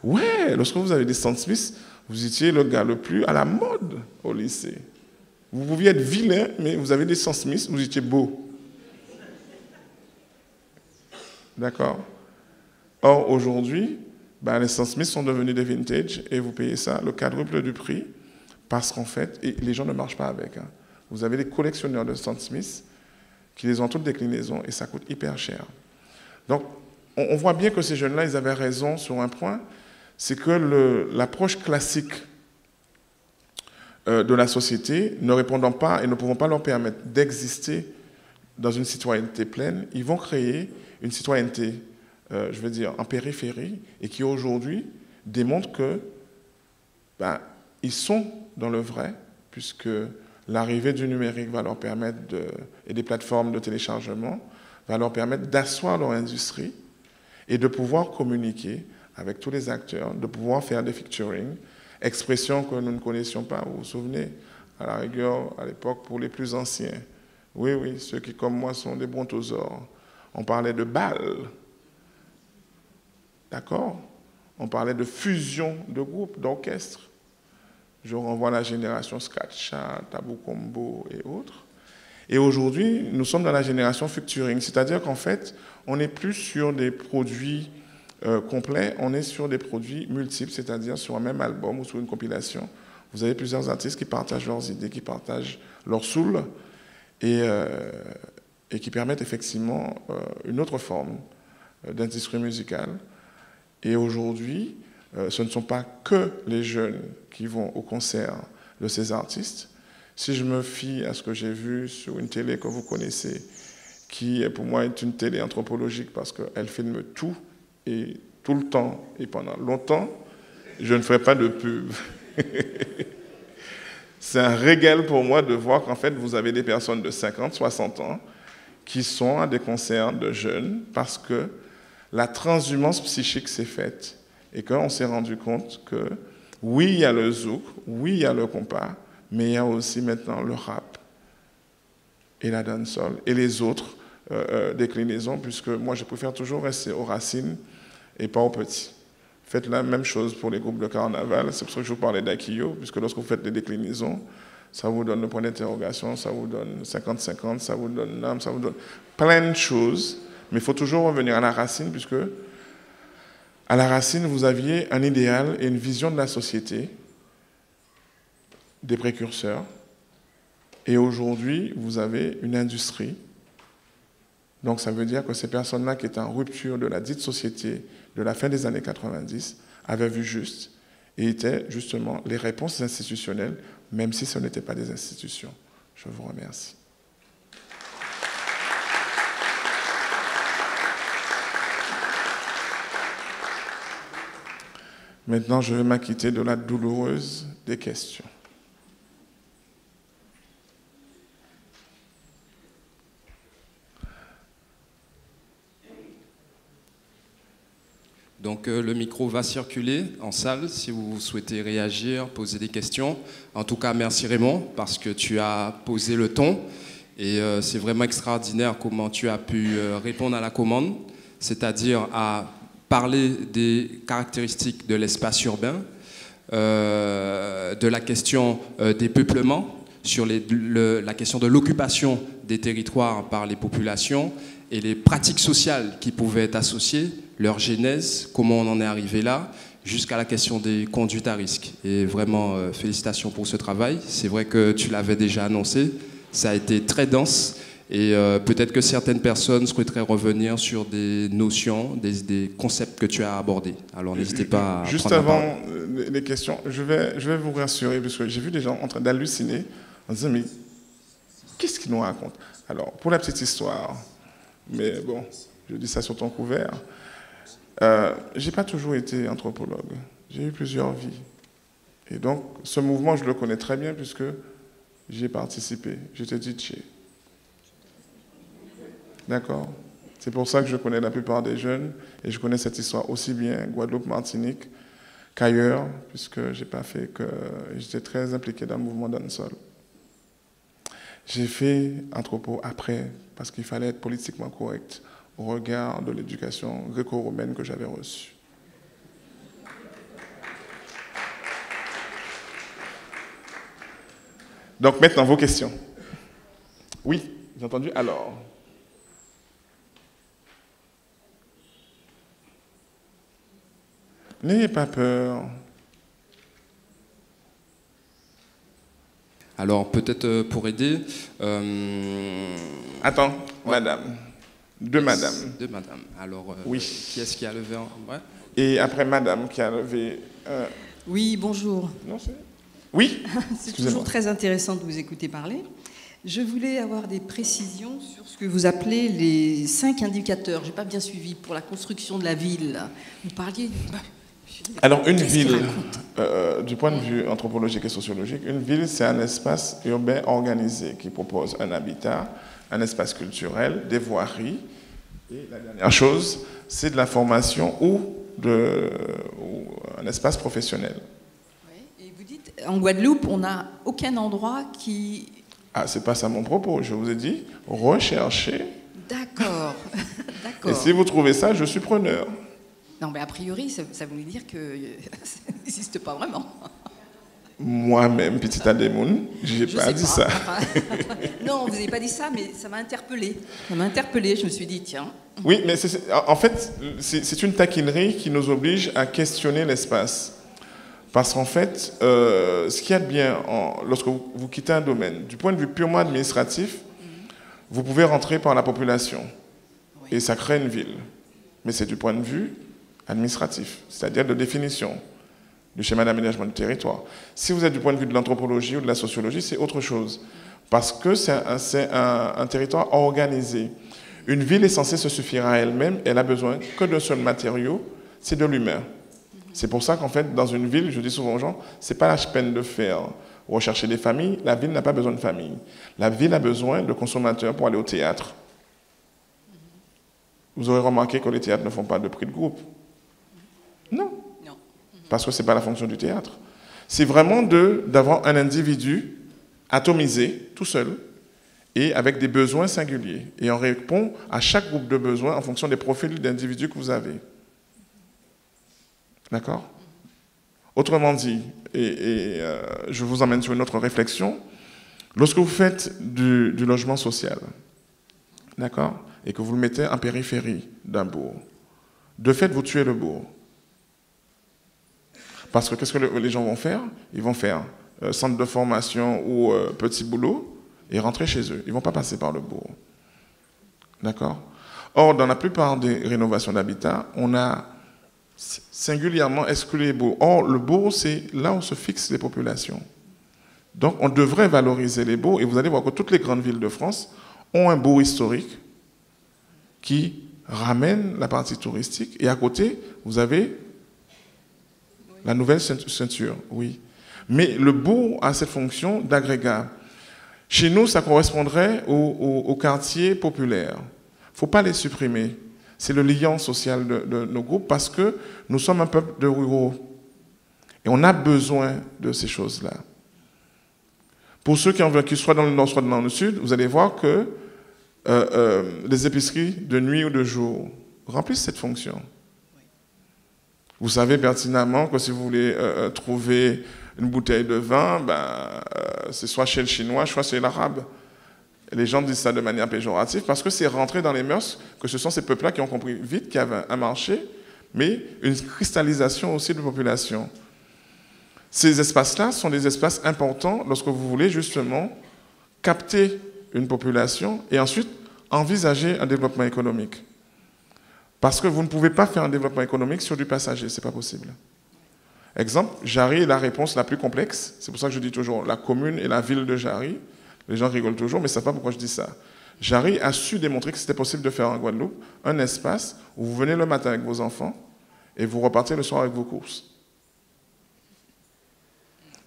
Ouais, lorsque vous avez des Stan Smith, vous étiez le gars le plus à la mode au lycée. Vous pouviez être vilain, mais vous avez des Stan Smith, vous étiez beau. D'accord? Or, aujourd'hui, les Stan Smith sont devenus des vintage et vous payez ça le quadruple du prix parce qu'en fait, et les gens ne marchent pas avec. Hein. Vous avez des collectionneurs de Stan Smith qui les ont toutes déclinaisons et ça coûte hyper cher. Donc, on voit bien que ces jeunes-là, ils avaient raison sur un point, c'est que l'approche classique de la société, ne répondant pas et ne pouvant pas leur permettre d'exister dans une citoyenneté pleine, ils vont créer une citoyenneté, je veux dire, en périphérie, et qui aujourd'hui démontre que ils sont dans le vrai, puisque l'arrivée du numérique va leur permettre et des plateformes de téléchargement va leur permettre d'asseoir leur industrie et de pouvoir communiquer avec tous les acteurs, de pouvoir faire des featuring, expression que nous ne connaissions pas. Vous vous souvenez, à la rigueur, à l'époque, pour les plus anciens. Oui, oui, ceux qui, comme moi, sont des brontosaures. On parlait de balles. D'accord? On parlait de fusion de groupes, d'orchestres. Je renvoie à la génération Skatcha, Tabou Combo et autres. Et aujourd'hui, nous sommes dans la génération Futuring, c'est-à-dire qu'en fait, on n'est plus sur des produits complets, on est sur des produits multiples, c'est-à-dire sur un même album ou sur une compilation. Vous avez plusieurs artistes qui partagent leurs idées, qui partagent leur soul et qui permettent effectivement une autre forme d'industrie musicale. Et aujourd'hui, ce ne sont pas que les jeunes qui vont au concert de ces artistes. Si je me fie à ce que j'ai vu sur une télé que vous connaissez, qui pour moi est une télé anthropologique parce qu'elle filme tout et tout le temps et pendant longtemps, je ne ferai pas de pub. C'est un régal pour moi de voir qu'en fait, vous avez des personnes de 50, 60 ans qui sont à des concerts de jeunes parce que la transhumance psychique s'est faite et qu'on s'est rendu compte que oui, il y a le zouk, oui, il y a le compas, mais il y a aussi maintenant le rap et la dancehall et les autres déclinaisons, puisque moi, je préfère toujours rester aux racines et pas aux petits. Faites la même chose pour les groupes de carnaval. C'est pour ça que je vous parlais d'Akio, puisque lorsque vous faites des déclinaisons, ça vous donne le point d'interrogation, ça vous donne 50-50, ça vous donne l'âme, ça vous donne plein de choses. Mais il faut toujours revenir à la racine, puisque à la racine, vous aviez un idéal et une vision de la société, des précurseurs. Et aujourd'hui, vous avez une industrie. Donc ça veut dire que ces personnes-là qui étaient en rupture de la dite société de la fin des années 90 avaient vu juste et étaient justement les réponses institutionnelles, même si ce n'étaient pas des institutions. Je vous remercie. Maintenant, je vais m'acquitter de la douloureuse des questions. Donc le micro va circuler en salle si vous souhaitez réagir, poser des questions. En tout cas, merci Raymond parce que tu as posé le ton et c'est vraiment extraordinaire comment tu as pu répondre à la commande, c'est-à-dire à parler des caractéristiques de l'espace urbain, de la question des peuplements, sur la question de l'occupation des territoires par les populations et les pratiques sociales qui pouvaient être associées, leur genèse, comment on en est arrivé là, jusqu'à la question des conduites à risque. Et vraiment, félicitations pour ce travail. C'est vrai que tu l'avais déjà annoncé, ça a été très dense. Et peut-être que certaines personnes souhaiteraient revenir sur des notions, des concepts que tu as abordés. Alors n'hésitez pas à juste prendre la parole. avant les questions, je vais vous rassurer, parce que j'ai vu des gens en train d'halluciner en disant, mais qu'est-ce qu'ils nous racontent? Alors, pour la petite histoire, mais bon, je dis ça sur ton couvert, je n'ai pas toujours été anthropologue. J'ai eu plusieurs vies. Et donc, ce mouvement, je le connais très bien, puisque j'y ai participé. J'étais DJ. D'accord. C'est pour ça que je connais la plupart des jeunes et je connais cette histoire aussi bien Guadeloupe, Martinique qu'ailleurs, puisque j'ai pas fait que j'étais très impliqué dans le mouvement dancehall. J'ai fait anthropo après parce qu'il fallait être politiquement correct au regard de l'éducation gréco-romaine que j'avais reçue. Donc maintenant vos questions. Oui, j'ai entendu. Alors. N'ayez pas peur. Alors peut-être pour aider... Attends, madame. Deux madames. Deux madames. Alors, oui. Qui est-ce qui a levé ouais. Et après madame qui a levé... Oui, bonjour. Non, c'est... Oui. C'est toujours très intéressant de vous écouter parler. Je voulais avoir des précisions sur ce que vous appelez les 5 indicateurs. Je n'ai pas bien suivi pour la construction de la ville. Vous parliez... Alors, une ville, du point de vue anthropologique et sociologique, une ville, c'est un espace urbain organisé qui propose un habitat, un espace culturel, des voiries. Et la dernière chose, c'est de la formation ou un espace professionnel. Oui, et vous dites, en Guadeloupe, on n'a aucun endroit qui... Ah, c'est pas ça mon propos. Je vous ai dit, recherchez. D'accord, d'accord. Et si vous trouvez ça, je suis preneur. Non, mais a priori, ça voulait dire que ça n'existe pas vraiment. Moi-même, petit Ademoun, je n'ai pas dit ça. Non, vous n'avez pas dit ça, mais ça m'a interpellée. Ça m'a interpellée, je me suis dit, tiens. Oui, mais en fait, c'est une taquinerie qui nous oblige à questionner l'espace. Parce qu'en fait, ce qu'il y a de bien, lorsque vous quittez un domaine, du point de vue purement administratif, vous pouvez rentrer par la population. Oui. Et ça crée une ville. Mais c'est du point de vue administratif, c'est-à-dire de définition du schéma d'aménagement du territoire. Si vous êtes du point de vue de l'anthropologie ou de la sociologie, c'est autre chose. Parce que c'est un territoire organisé. Une ville est censée se suffire à elle-même, elle a besoin que d'un seul matériau, c'est de l'humain. C'est pour ça qu'en fait, dans une ville, je dis souvent aux gens, c'est pas la peine de faire rechercher des familles, la ville n'a pas besoin de famille. La ville a besoin de consommateurs pour aller au théâtre. Vous aurez remarqué que les théâtres ne font pas de prix de groupe. Non. Non. Parce que ce n'est pas la fonction du théâtre. C'est vraiment d'avoir un individu atomisé, tout seul, et avec des besoins singuliers. Et on répond à chaque groupe de besoins en fonction des profils d'individus que vous avez. D'accord? Autrement dit, je vous emmène sur une autre réflexion, lorsque vous faites du logement social, d'accord, et que vous le mettez en périphérie d'un bourg, de fait, vous tuez le bourg. Parce que qu'est-ce que les gens vont faire? Ils vont faire centre de formation ou petit boulot et rentrer chez eux. Ils ne vont pas passer par le bourg. D'accord? Or, dans la plupart des rénovations d'habitat, on a singulièrement exclu les bourgs. Or, le bourg, c'est là où se fixent les populations. Donc, on devrait valoriser les bourgs. Et vous allez voir que toutes les grandes villes de France ont un bourg historique qui ramène la partie touristique. Et à côté, vous avez la nouvelle ceinture, oui. Mais le bourg a cette fonction d'agrégat. Chez nous, ça correspondrait au quartier populaire. Il ne faut pas les supprimer. C'est le lien social de nos groupes parce que nous sommes un peuple de ruraux. Et on a besoin de ces choses-là. Pour ceux qui ont vécu soit dans le nord, soit dans le sud, vous allez voir que les épiceries de nuit ou de jour remplissent cette fonction. Vous savez pertinemment que si vous voulez trouver une bouteille de vin, c'est soit chez le Chinois, soit chez l'Arabe. Les gens disent ça de manière péjorative parce que c'est rentré dans les mœurs que ce sont ces peuples-là qui ont compris vite qu'il y avait un marché, mais une cristallisation aussi de population. Ces espaces-là sont des espaces importants lorsque vous voulez justement capter une population et ensuite envisager un développement économique. Parce que vous ne pouvez pas faire un développement économique sur du passager, ce n'est pas possible. Exemple, Jarry est la réponse la plus complexe. C'est pour ça que je dis toujours la commune et la ville de Jarry. Les gens rigolent toujours, mais ils ne savent pas pourquoi je dis ça. Jarry a su démontrer que c'était possible de faire en Guadeloupe un espace où vous venez le matin avec vos enfants et vous repartez le soir avec vos courses.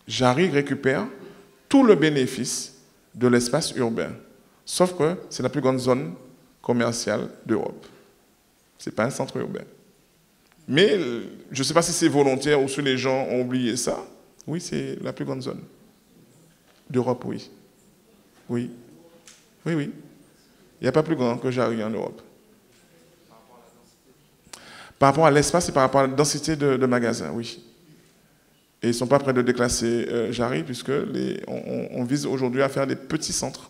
Jarry récupère tout le bénéfice de l'espace urbain, sauf que c'est la plus grande zone commerciale d'Europe. Ce n'est pas un centre urbain. Mais je ne sais pas si c'est volontaire ou si les gens ont oublié ça. Oui, c'est la plus grande zone d'Europe, oui. Oui. Oui, oui. Il n'y a pas plus grand que Jarry en Europe. Par rapport à l'espace et par rapport à la densité de magasins, oui. Et ils ne sont pas prêts de déclasser Jarry, puisque on vise aujourd'hui à faire des petits centres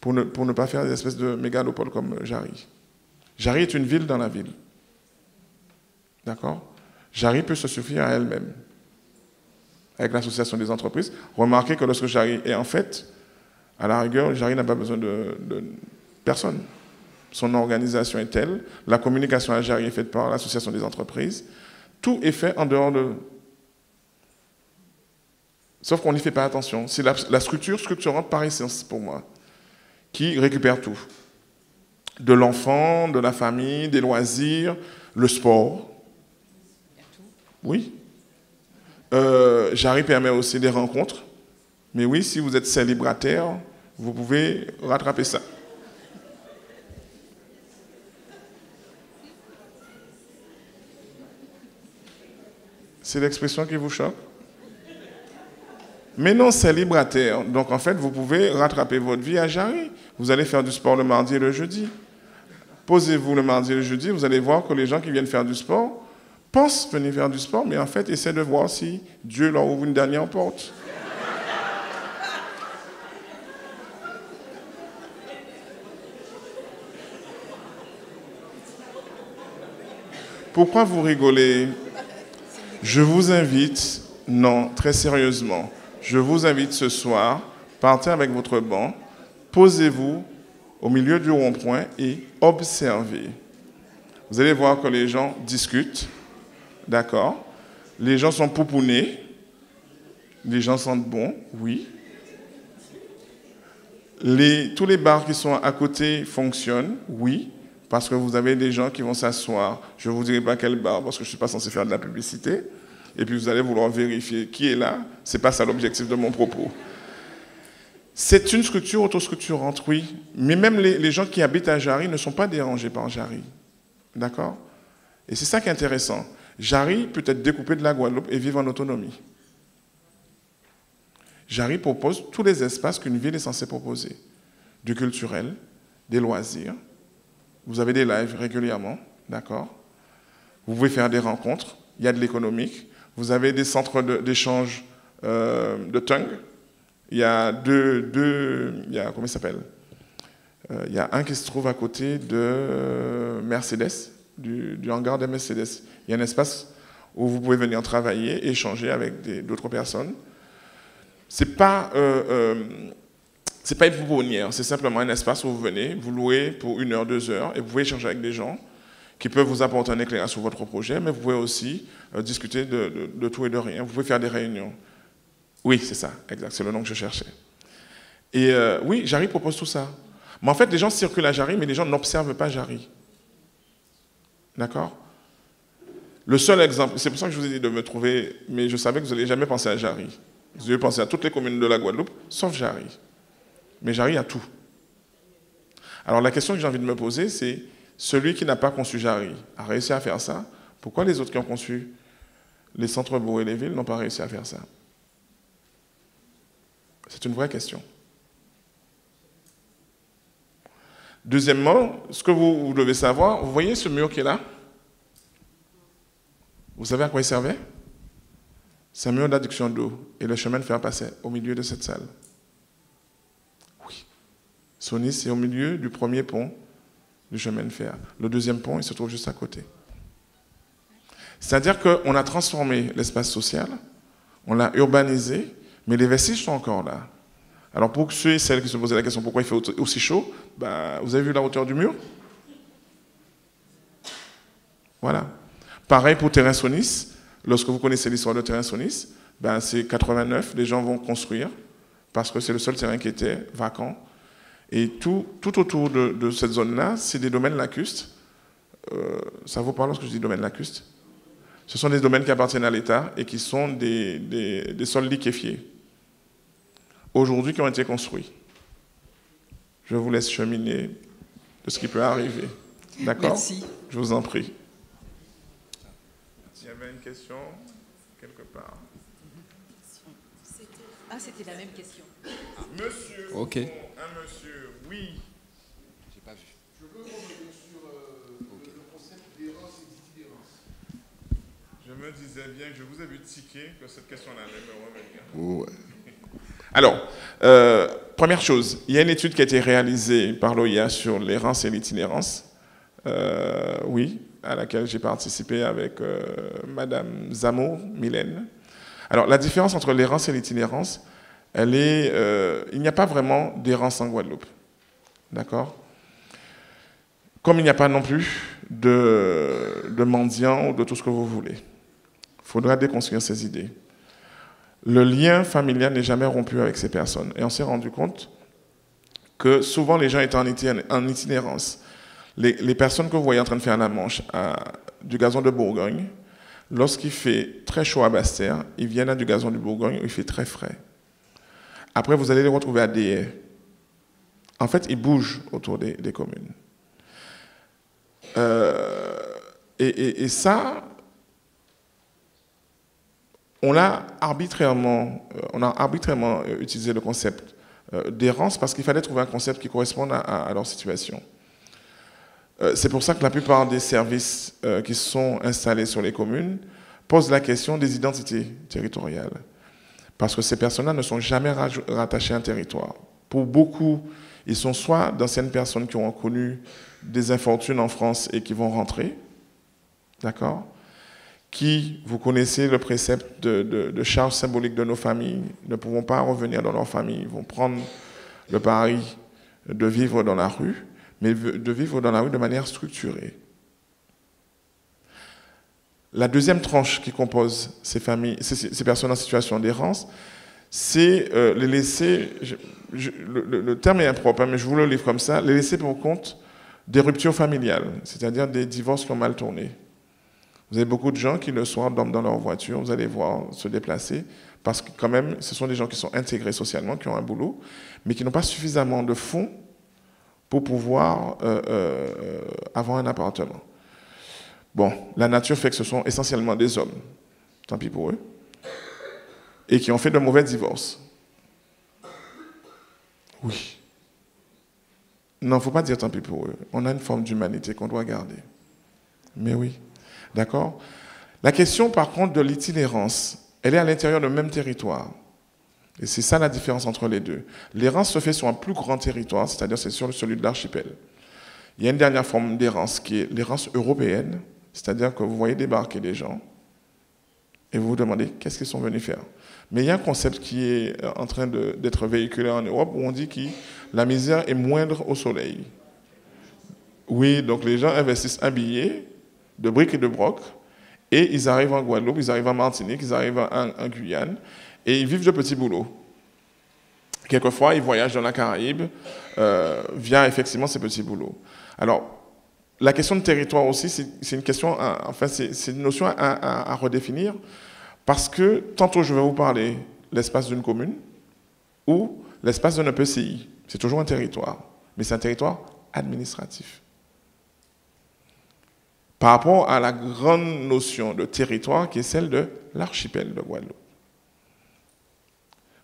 pour ne pas faire des espèces de mégalopoles comme Jarry. Jarry est une ville dans la ville. D'accord? Jarry peut se suffire à elle-même. Avec l'association des entreprises. Remarquez que lorsque Jarry est en fête, à la rigueur, Jarry n'a pas besoin de personne. Son organisation est telle, la communication à Jarry est faite par l'association des entreprises. Tout est fait en dehors de... Sauf qu'on n'y fait pas attention. C'est la structure structurante par essence pour moi, qui récupère tout. De l'enfant, de la famille, des loisirs, le sport. Oui. Jarry permet aussi des rencontres. Mais oui, si vous êtes célibataire, vous pouvez rattraper ça. C'est l'expression qui vous choque? Mais non, célibataire. Donc en fait, vous pouvez rattraper votre vie à Jarry. Vous allez faire du sport le mardi et le jeudi. Posez-vous le mardi et le jeudi, vous allez voir que les gens qui viennent faire du sport pensent venir faire du sport, mais en fait, essaient de voir si Dieu leur ouvre une dernière porte. Pourquoi vous rigolez? Je vous invite, non, très sérieusement, je vous invite ce soir, partez avec votre banc, posez-vous au milieu du rond-point et observez. Vous allez voir que les gens discutent, d'accord? Les gens sont poupounés, les gens sentent bon, oui. Tous les bars qui sont à côté fonctionnent, oui. Parce que vous avez des gens qui vont s'asseoir. Je ne vous dirai pas quel bar, parce que je ne suis pas censé faire de la publicité. Et puis vous allez vouloir vérifier qui est là. Ce n'est pas ça l'objectif de mon propos. C'est une structure autostructurante, oui. Mais même les gens qui habitent à Jarry ne sont pas dérangés par Jarry. D'accord? Et c'est ça qui est intéressant. Jarry peut être découpé de la Guadeloupe et vivre en autonomie. Jarry propose tous les espaces qu'une ville est censée proposer. Du culturel, des loisirs. Vous avez des lives régulièrement, d'accord? Vous pouvez faire des rencontres, il y a de l'économique. Vous avez des centres d'échange de tongue. Il y a comment il s'appelle? Il y a un qui se trouve à côté de Mercedes, du hangar de Mercedes. Il y a un espace où vous pouvez venir travailler, échanger avec d'autres personnes. C'est pas une pouponnière, c'est simplement un espace où vous venez, vous louez pour 1 heure, 2 heures, et vous pouvez échanger avec des gens qui peuvent vous apporter un éclairage sur votre projet, mais vous pouvez aussi discuter de tout et de rien. Vous pouvez faire des réunions. Oui, c'est ça, exact, c'est le nom que je cherchais. Et oui, Jarry propose tout ça. Mais en fait, les gens circulent à Jarry, mais les gens n'observent pas Jarry. D'accord? Le seul exemple, c'est pour ça que je vous ai dit de me trouver, mais je savais que vous n'allez jamais penser à Jarry. Vous allez penser à toutes les communes de la Guadeloupe, sauf Jarry. Mais Jarry a tout. Alors la question que j'ai envie de me poser, c'est celui qui n'a pas conçu Jarry a réussi à faire ça. Pourquoi les autres qui ont conçu les centres-bourgs et les villes n'ont pas réussi à faire ça? C'est une vraie question. Deuxièmement, ce que vous devez savoir, vous voyez ce mur qui est là? Vous savez à quoi il servait? C'est un mur d'adduction d'eau. Et le chemin de fer passait au milieu de cette salle. Oui. Sonis, c'est au milieu du premier pont du chemin de fer. Le deuxième pont, il se trouve juste à côté. C'est-à-dire qu'on a transformé l'espace social, on l'a urbanisé, mais les vestiges sont encore là. Alors pour ceux et celles qui se posaient la question pourquoi il fait aussi chaud, ben, vous avez vu la hauteur du mur? Voilà. Pareil pour Terrain Sonis. Lorsque vous connaissez l'histoire de Terrain Sonis, ben, c'est 89, les gens vont construire parce que c'est le seul terrain qui était vacant. Et tout autour de cette zone-là, c'est des domaines lacustres. Ça vous parle lorsque je dis domaine lacustre? Ce sont des domaines qui appartiennent à l'État et qui sont des sols liquéfiés. Aujourd'hui, qui ont été construits. Je vous laisse cheminer de ce qui peut arriver. D'accord? Merci. Je vous en prie. Il y avait une question quelque part. Ah, c'était la même question. Monsieur, Ok. un monsieur, oui. J'ai pas vu. Je veux revenir sur le concept d'errance et d'itinérance. Je me disais bien que je vous ai vu tiquer que cette question-là allait me revenir. Ouais. Alors, première chose, il y a une étude qui a été réalisée par l'OIA sur l'errance et l'itinérance. Oui, à laquelle j'ai participé avec Madame Zamour, Mylène. Alors, la différence entre l'errance et l'itinérance, il n'y a pas vraiment d'errance en Guadeloupe. D'accord? Comme il n'y a pas non plus de mendiants ou de tout ce que vous voulez. Il faudra déconstruire ces idées. Le lien familial n'est jamais rompu avec ces personnes. Et on s'est rendu compte que souvent les gens étaient en itinérance. Les personnes que vous voyez en train de faire la manche du gazon de Bourgogne, lorsqu'il fait très chaud à Basse-Terre, ils viennent à du gazon de Bourgogne où il fait très frais. Après, vous allez les retrouver à des haies. En fait, ils bougent autour des communes. Et ça, on a arbitrairement utilisé le concept d'errance parce qu'il fallait trouver un concept qui corresponde à leur situation. C'est pour ça que la plupart des services qui sont installés sur les communes posent la question des identités territoriales. Parce que ces personnes-là ne sont jamais rattachées à un territoire. Pour beaucoup, ils sont soit d'anciennes personnes qui ont connu des infortunes en France et qui vont rentrer, d'accord ? Qui, vous connaissez le précepte de charge symbolique de nos familles, ne pourront pas revenir dans leur famille, ils vont prendre le pari de vivre dans la rue, mais de vivre dans la rue de manière structurée. La deuxième tranche qui compose ces familles, ces personnes en situation d'errance, c'est les laisser, le terme est impropre, hein, mais je vous le livre comme ça, les laisser pour compte des ruptures familiales, c'est-à-dire des divorces qui ont mal tourné. Vous avez beaucoup de gens qui, le soir, dorment dans leur voiture, vous allez voir se déplacer, parce que quand même, ce sont des gens qui sont intégrés socialement, qui ont un boulot, mais qui n'ont pas suffisamment de fonds pour pouvoir avoir un appartement. Bon, la nature fait que ce sont essentiellement des hommes, tant pis pour eux, et qui ont fait de mauvais divorces. Oui. Non, il ne faut pas dire tant pis pour eux. On a une forme d'humanité qu'on doit garder. Mais oui. D'accord? La question, par contre, de l'itinérance, elle est à l'intérieur du même territoire. Et c'est ça la différence entre les deux. L'errance se fait sur un plus grand territoire, c'est-à-dire c'est sur celui de l'archipel. Il y a une dernière forme d'errance qui est l'errance européenne, c'est-à-dire que vous voyez débarquer des gens et vous vous demandez qu'est-ce qu'ils sont venus faire. Mais il y a un concept qui est en train d'être véhiculé en Europe où on dit que la misère est moindre au soleil. Oui, donc les gens investissent un billet de briques et de broc, et ils arrivent en Guadeloupe, ils arrivent en Martinique, ils arrivent en Guyane, et ils vivent de petits boulots. Quelquefois, ils voyagent dans la Caraïbe via effectivement ces petits boulots. Alors, la question de territoire aussi, c'est une question, enfin, c'est une notion à redéfinir, parce que tantôt je vais vous parler l'espace d'une commune ou l'espace d'un EPCI. C'est toujours un territoire, mais c'est un territoire administratif. Par rapport à la grande notion de territoire qui est celle de l'archipel de Guadeloupe.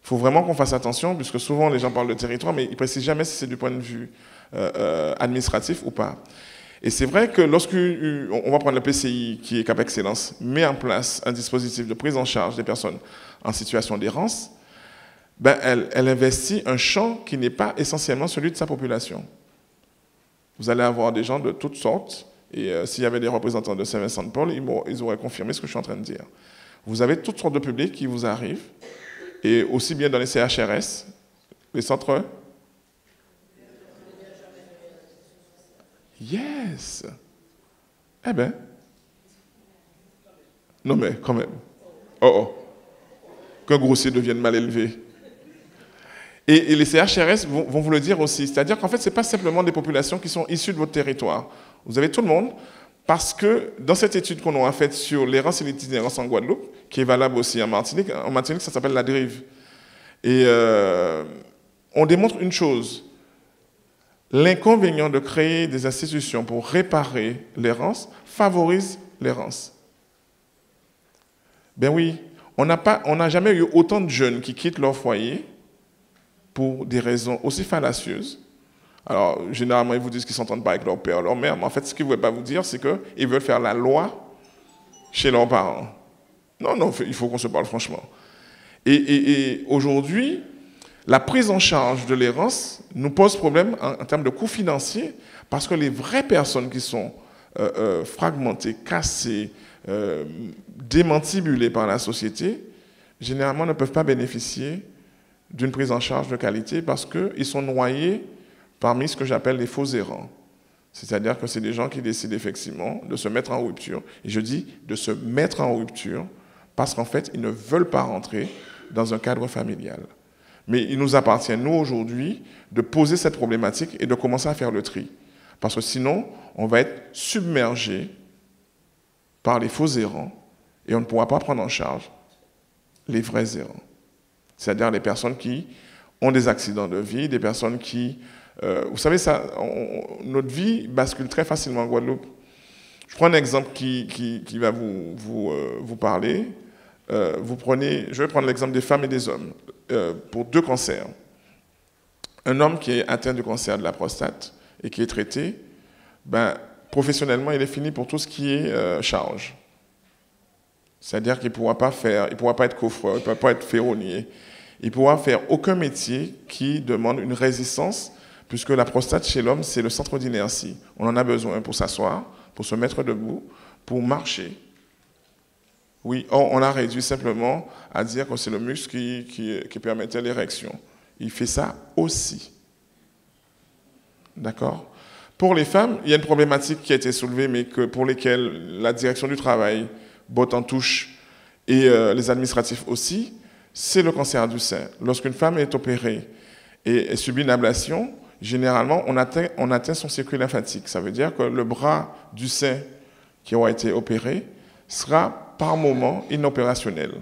Il faut vraiment qu'on fasse attention, puisque souvent les gens parlent de territoire, mais ils ne précisent jamais si c'est du point de vue administratif ou pas. Et c'est vrai que lorsque, on va prendre le PCI, qui est Cap Excellence, met en place un dispositif de prise en charge des personnes en situation d'errance, ben elle investit un champ qui n'est pas essentiellement celui de sa population. Vous allez avoir des gens de toutes sortes, et s'il y avait des représentants de Saint-Vincent-de-Paul, ils auraient confirmé ce que je suis en train de dire. Vous avez toutes sortes de publics qui vous arrivent, et aussi bien dans les CHRS, les centres. Yes! Eh bien. Non mais, quand même. Oh oh. Qu'un grossier devienne mal élevé. Et les CHRS vont vous le dire aussi. C'est-à-dire qu'en fait, ce n'est pas simplement des populations qui sont issues de votre territoire. Vous avez tout le monde, parce que dans cette étude qu'on a faite sur l'errance et l'itinérance en Guadeloupe, qui est valable aussi en Martinique, ça s'appelle la dérive. Et on démontre une chose. L'inconvénient de créer des institutions pour réparer l'errance favorise l'errance. Ben oui, on n'a jamais eu autant de jeunes qui quittent leur foyer pour des raisons aussi fallacieuses. Alors, généralement, ils vous disent qu'ils ne s'entendent pas avec leur père, leur mère, mais en fait, ce qu'ils ne veulent pas vous dire, c'est qu'ils veulent faire la loi chez leurs parents. Non, non, il faut qu'on se parle franchement. Et aujourd'hui, la prise en charge de l'errance nous pose problème en termes de coûts financiers, parce que les vraies personnes qui sont fragmentées, cassées, démantibulées par la société, généralement ne peuvent pas bénéficier d'une prise en charge de qualité parce qu'ils sont noyés parmi ce que j'appelle les faux errants. C'est-à-dire que c'est des gens qui décident effectivement de se mettre en rupture. Et je dis de se mettre en rupture parce qu'en fait, ils ne veulent pas rentrer dans un cadre familial. Mais il nous appartient, nous, aujourd'hui, de poser cette problématique et de commencer à faire le tri. Parce que sinon, on va être submergé par les faux errants et on ne pourra pas prendre en charge les vrais errants. C'est-à-dire les personnes qui ont des accidents de vie, des personnes qui... vous savez, notre vie bascule très facilement en Guadeloupe. Je prends un exemple qui va vous parler. Je vais prendre l'exemple des femmes et des hommes pour 2 cancers. Un homme qui est atteint du cancer de la prostate et qui est traité, ben, professionnellement, il est fini pour tout ce qui est charge. C'est-à-dire qu'il ne pourra pas être coffreur, il ne pourra pas être ferronnier. Il ne pourra faire aucun métier qui demande une résistance, puisque la prostate chez l'homme, c'est le centre d'inertie. On en a besoin pour s'asseoir, pour se mettre debout, pour marcher. Oui, on a réduit simplement à dire que c'est le muscle qui permettait l'érection. Il fait ça aussi. D'accord ? Pour les femmes, il y a une problématique qui a été soulevée, mais pour lesquelles la direction du travail botte en touche et les administratifs aussi, c'est le cancer du sein. Lorsqu'une femme est opérée et subit une ablation, généralement, on atteint son circuit lymphatique. Ça veut dire que le bras du sein qui aura été opéré sera par moment inopérationnel.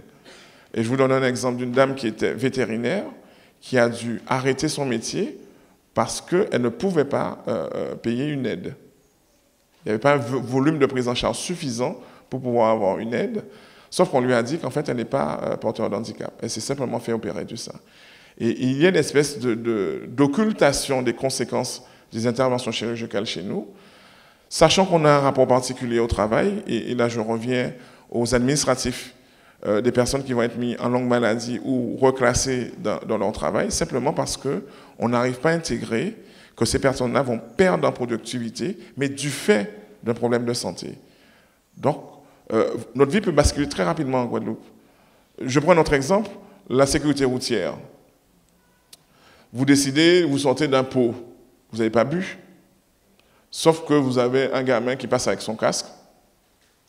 Et je vous donne un exemple d'une dame qui était vétérinaire, qui a dû arrêter son métier parce qu'elle ne pouvait pas payer une aide. Il n'y avait pas un volume de prise en charge suffisant pour pouvoir avoir une aide, sauf qu'on lui a dit qu'en fait, elle n'est pas porteur d'handicap. Elle s'est simplement fait opérer du sein. Et il y a une espèce d'occultation des conséquences des interventions chirurgicales chez nous, sachant qu'on a un rapport particulier au travail, et là je reviens aux administratifs des personnes qui vont être mises en longue maladie ou reclassées dans leur travail, simplement parce qu'on n'arrive pas à intégrer que ces personnes-là vont perdre en productivité, mais du fait d'un problème de santé. Donc, notre vie peut basculer très rapidement en Guadeloupe. Je prends notre exemple, la sécurité routière. Vous décidez, vous sortez d'un pot, vous n'avez pas bu, sauf que vous avez un gamin qui passe avec son casque.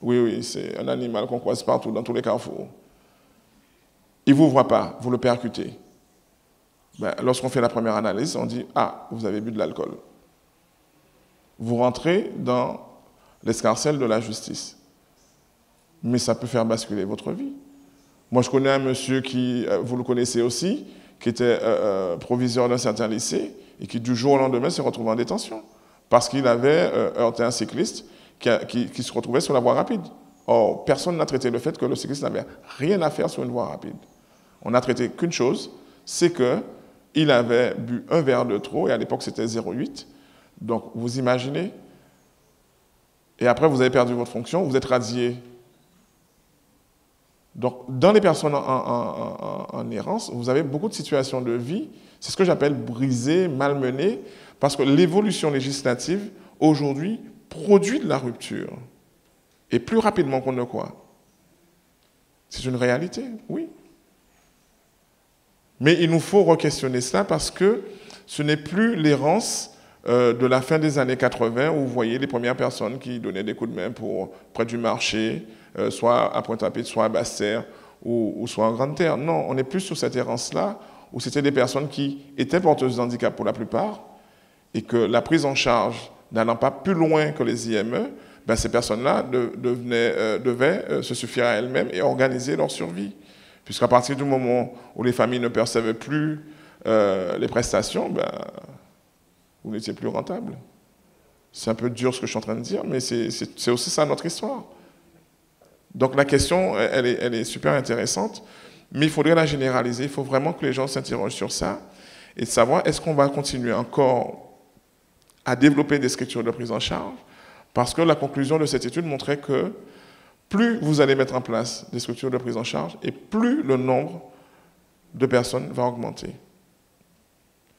Oui, c'est un animal qu'on croise partout, dans tous les carrefours. Il ne vous voit pas, vous le percutez. Ben, lorsqu'on fait la première analyse, on dit « Ah, vous avez bu de l'alcool ». Vous rentrez dans l'escarcelle de la justice. Mais ça peut faire basculer votre vie. Moi, je connais un monsieur qui, vous le connaissez aussi, qui était proviseur d'un certain lycée et qui, du jour au lendemain, s'est retrouvé en détention parce qu'il avait heurté un cycliste qui se retrouvait sur la voie rapide. Or, personne n'a traité le fait que le cycliste n'avait rien à faire sur une voie rapide. On n'a traité qu'une chose, c'est qu'il avait bu un verre de trop, et à l'époque, c'était 0,8. Donc, vous imaginez, et après vous avez perdu votre fonction, vous êtes radié. Donc, dans les personnes en errance, vous avez beaucoup de situations de vie, c'est ce que j'appelle brisées, malmenées, parce que l'évolution législative, aujourd'hui, produit de la rupture. Et plus rapidement qu'on ne croit. C'est une réalité, oui. Mais il nous faut re-questionner cela parce que ce n'est plus l'errance de la fin des années 80 où vous voyez les premières personnes qui donnaient des coups de main près du marché, soit à Pointe-à-Pitre, soit à Basse-Terre, ou soit en Grande-Terre. Non, on n'est plus sur cette errance-là, où c'était des personnes qui étaient porteuses de handicap pour la plupart, et que la prise en charge n'allant pas plus loin que les IME, ben ces personnes-là devaient se suffire à elles-mêmes et organiser leur survie. Puisqu'à partir du moment où les familles ne percevaient plus les prestations, ben, vous n'étiez plus rentable. C'est un peu dur ce que je suis en train de dire, mais c'est aussi ça notre histoire. Donc la question, elle est super intéressante, mais il faudrait la généraliser. Il faut vraiment que les gens s'interrogent sur ça et savoir est-ce qu'on va continuer encore à développer des structures de prise en charge, parce que la conclusion de cette étude montrait que plus vous allez mettre en place des structures de prise en charge, et plus le nombre de personnes va augmenter.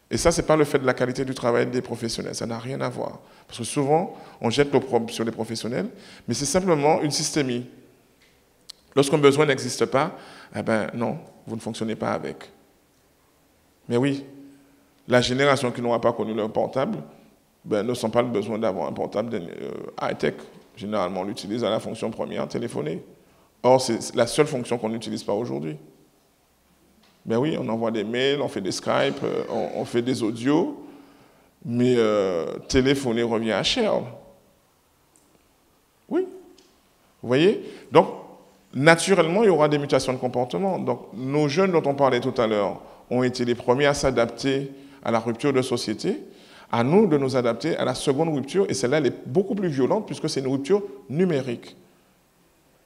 Et ça, ce n'est pas le fait de la qualité du travail des professionnels, ça n'a rien à voir. Parce que souvent, on jette l'opprobre sur les professionnels, mais c'est simplement une systémie. Lorsqu'un besoin n'existe pas, eh ben non, vous ne fonctionnez pas avec. Mais oui, la génération qui n'aura pas connu leur portable, ben, ne sent pas le besoin d'avoir un portable high-tech. Généralement, on l'utilise à la fonction première, téléphoner. Or, c'est la seule fonction qu'on n'utilise pas aujourd'hui. Ben oui, on envoie des mails, on fait des Skype, on fait des audios, mais téléphoner revient à cher. Oui. Vous voyez? Donc, naturellement, il y aura des mutations de comportement. Donc, nos jeunes dont on parlait tout à l'heure ont été les premiers à s'adapter à la rupture de société. À nous de nous adapter à la seconde rupture, et celle-là, elle est beaucoup plus violente puisque c'est une rupture numérique.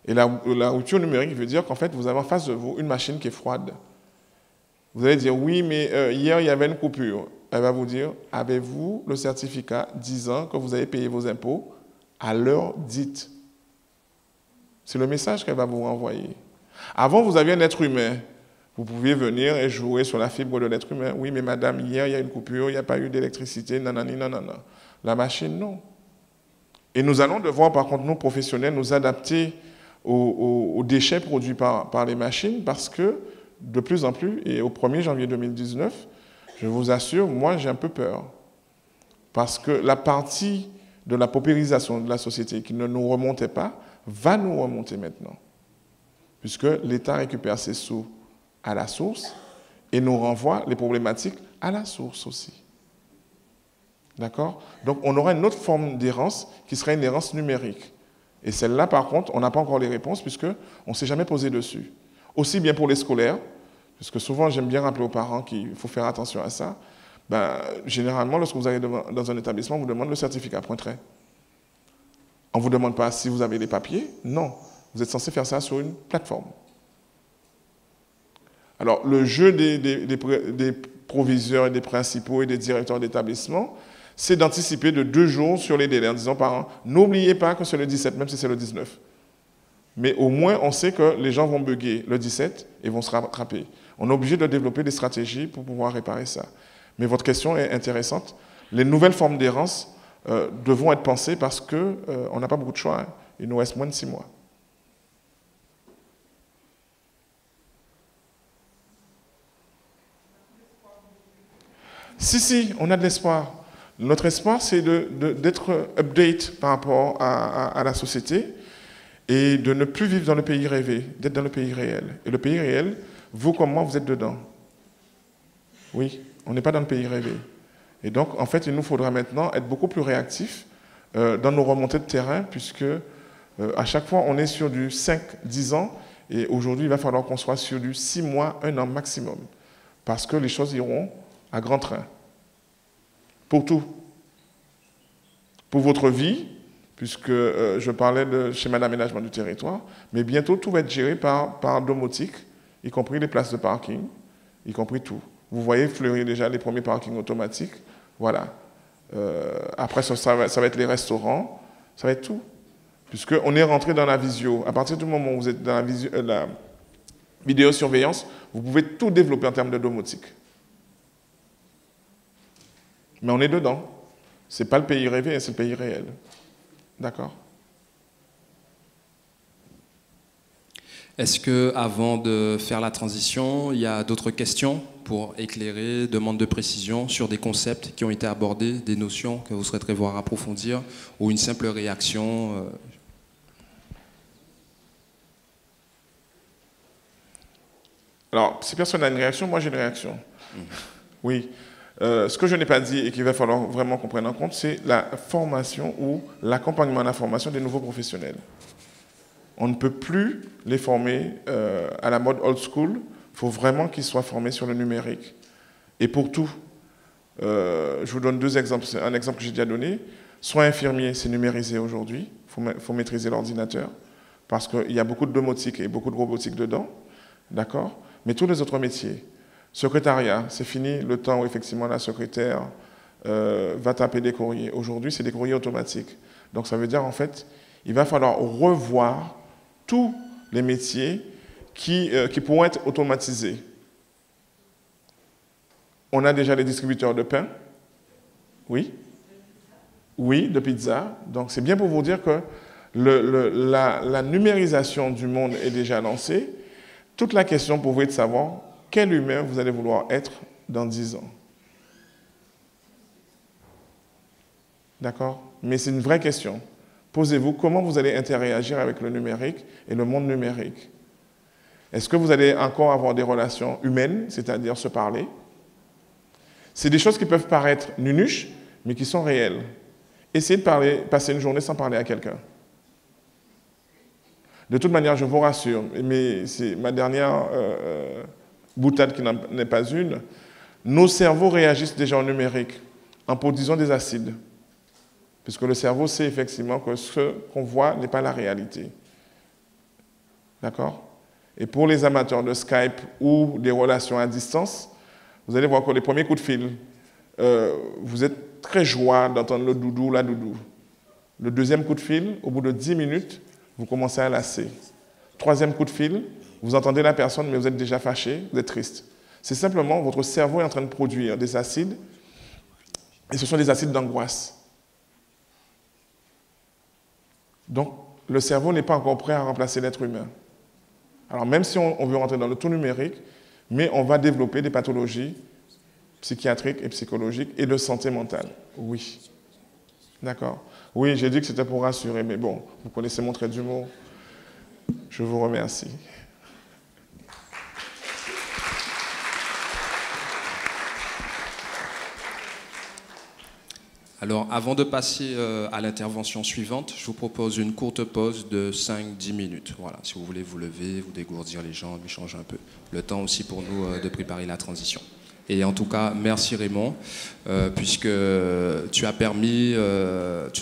Et la rupture numérique veut dire qu'en fait, vous avez en face de vous une machine qui est froide. Vous allez dire, oui, mais hier, il y avait une coupure. Elle va vous dire, avez-vous le certificat disant que vous avez payé vos impôts à l'heure dite? C'est le message qu'elle va vous renvoyer. Avant, vous aviez un être humain. Vous pouviez venir et jouer sur la fibre de l'être humain. Oui, mais madame, hier, il y a une coupure, il n'y a pas eu d'électricité, nanani, nanana. La machine, non. Et nous allons devoir, par contre, nous, professionnels, nous adapter aux déchets produits par les machines parce que, de plus en plus, et au 1er janvier 2019, je vous assure, moi, j'ai un peu peur. Parce que la partie de la paupérisation de la société qui ne nous remontait pas va nous remonter maintenant. Puisque l'État récupère ses sous à la source et nous renvoie les problématiques à la source aussi. D'accord? Donc on aura une autre forme d'errance qui serait une errance numérique. Et celle-là, par contre, on n'a pas encore les réponses puisqu'on ne s'est jamais posé dessus. Aussi bien pour les scolaires, puisque souvent j'aime bien rappeler aux parents qu'il faut faire attention à ça, ben, généralement, lorsque vous arrivez dans un établissement, on vous demande le certificat, point trait. On ne vous demande pas si vous avez les papiers, non. Vous êtes censé faire ça sur une plateforme. Alors, le jeu des proviseurs et des principaux et des directeurs d'établissement, c'est d'anticiper de 2 jours sur les délais en disant aux parents, n'oubliez pas que c'est le 17, même si c'est le 19. Mais au moins, on sait que les gens vont bugger le 17 et vont se rattraper. On est obligé de développer des stratégies pour pouvoir réparer ça. Mais votre question est intéressante. Les nouvelles formes d'errance devront être pensées parce qu'on n'a pas beaucoup de choix. Hein. Il nous reste moins de 6 mois. Si, on a de l'espoir. Notre espoir, c'est d'être update par rapport à la société et de ne plus vivre dans le pays rêvé, d'être dans le pays réel. Et le pays réel, vous comme moi, vous êtes dedans. Oui, on n'est pas dans le pays rêvé. Et donc, en fait, il nous faudra maintenant être beaucoup plus réactifs dans nos remontées de terrain, puisque à chaque fois, on est sur du 5-10 ans, et aujourd'hui, il va falloir qu'on soit sur du 6 mois, 1 an maximum, parce que les choses iront à grand train. Pour tout. Pour votre vie, puisque je parlais de schéma d'aménagement du territoire, mais bientôt tout va être géré par domotique, y compris les places de parking, y compris tout. Vous voyez fleurir déjà les premiers parkings automatiques. Voilà. Après, ça va être les restaurants, ça va être tout. Puisqu'on est rentré dans la visio. À partir du moment où vous êtes dans la vidéosurveillance, vous pouvez tout développer en termes de domotique. Mais on est dedans. Ce n'est pas le pays rêvé, c'est le pays réel. D'accord? Est-ce qu'avant de faire la transition, il y a d'autres questions pour éclairer, demande de précision sur des concepts qui ont été abordés, des notions que vous souhaiterez voir approfondir, ou une simple réaction Alors, si personne n'a une réaction, moi j'ai une réaction. Oui. Ce que je n'ai pas dit et qu'il va falloir vraiment qu'on prenne en compte, c'est la formation ou l'accompagnement à la formation des nouveaux professionnels. On ne peut plus les former à la mode old school. Il faut vraiment qu'ils soient formés sur le numérique. Et pour tout, je vous donne deux exemples. Un exemple que j'ai déjà donné. Soit infirmier, c'est numérisé aujourd'hui. Il faut maîtriser l'ordinateur. Parce qu'il y a beaucoup de domotique et beaucoup de robotique dedans. D'accord? Mais tous les autres métiers. Secrétariat, c'est fini le temps où effectivement la secrétaire va taper des courriers. Aujourd'hui, c'est des courriers automatiques. Donc ça veut dire en fait, il va falloir revoir tous les métiers qui pourront être automatisés. On a déjà les distributeurs de pain. Oui. Oui, de pizza. Donc c'est bien pour vous dire que la numérisation du monde est déjà lancée. Toute la question pour vous est de savoir quel humain vous allez vouloir être dans 10 ans. D'accord? Mais c'est une vraie question. Posez-vous comment vous allez interagir avec le numérique et le monde numérique. Est-ce que vous allez encore avoir des relations humaines, c'est-à-dire se parler? C'est des choses qui peuvent paraître nunuches, mais qui sont réelles. Essayez de passer une journée sans parler à quelqu'un. De toute manière, je vous rassure, mais c'est ma dernière boutade qui n'en est pas une, nos cerveaux réagissent déjà au numérique en produisant des acides. Puisque le cerveau sait effectivement que ce qu'on voit n'est pas la réalité. D'accord? Et pour les amateurs de Skype ou des relations à distance, vous allez voir que les premiers coups de fil, vous êtes très joie d'entendre le doudou, la doudou. Le deuxième coup de fil, au bout de 10 minutes, vous commencez à lasser. Troisième coup de fil, vous entendez la personne, mais vous êtes déjà fâché, vous êtes triste. C'est simplement votre cerveau est en train de produire des acides, et ce sont des acides d'angoisse. Donc, le cerveau n'est pas encore prêt à remplacer l'être humain. Alors, même si on veut rentrer dans le tout numérique, mais on va développer des pathologies psychiatriques et psychologiques et de santé mentale. Oui. D'accord. Oui, j'ai dit que c'était pour rassurer, mais bon, vous connaissez mon trait d'humour. Je vous remercie. Alors, avant de passer à l'intervention suivante, je vous propose une courte pause de 5-10 minutes. Voilà, si vous voulez vous lever, vous dégourdir les jambes, échanger un peu. Le temps aussi pour nous de préparer la transition. Et en tout cas, merci Raymond, puisque tu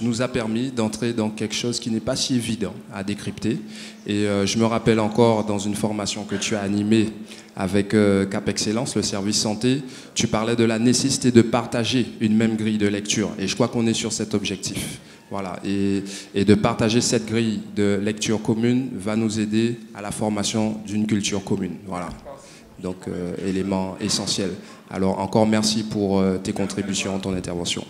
nous as permis d'entrer dans quelque chose qui n'est pas si évident à décrypter. Et je me rappelle encore dans une formation que tu as animée avec Cap Excellence, le service santé, tu parlais de la nécessité de partager une même grille de lecture. Et je crois qu'on est sur cet objectif. Voilà. Et de partager cette grille de lecture commune va nous aider à la formation d'une culture commune. Voilà. Donc, élément essentiel. Alors, encore merci pour tes contributions, ton intervention.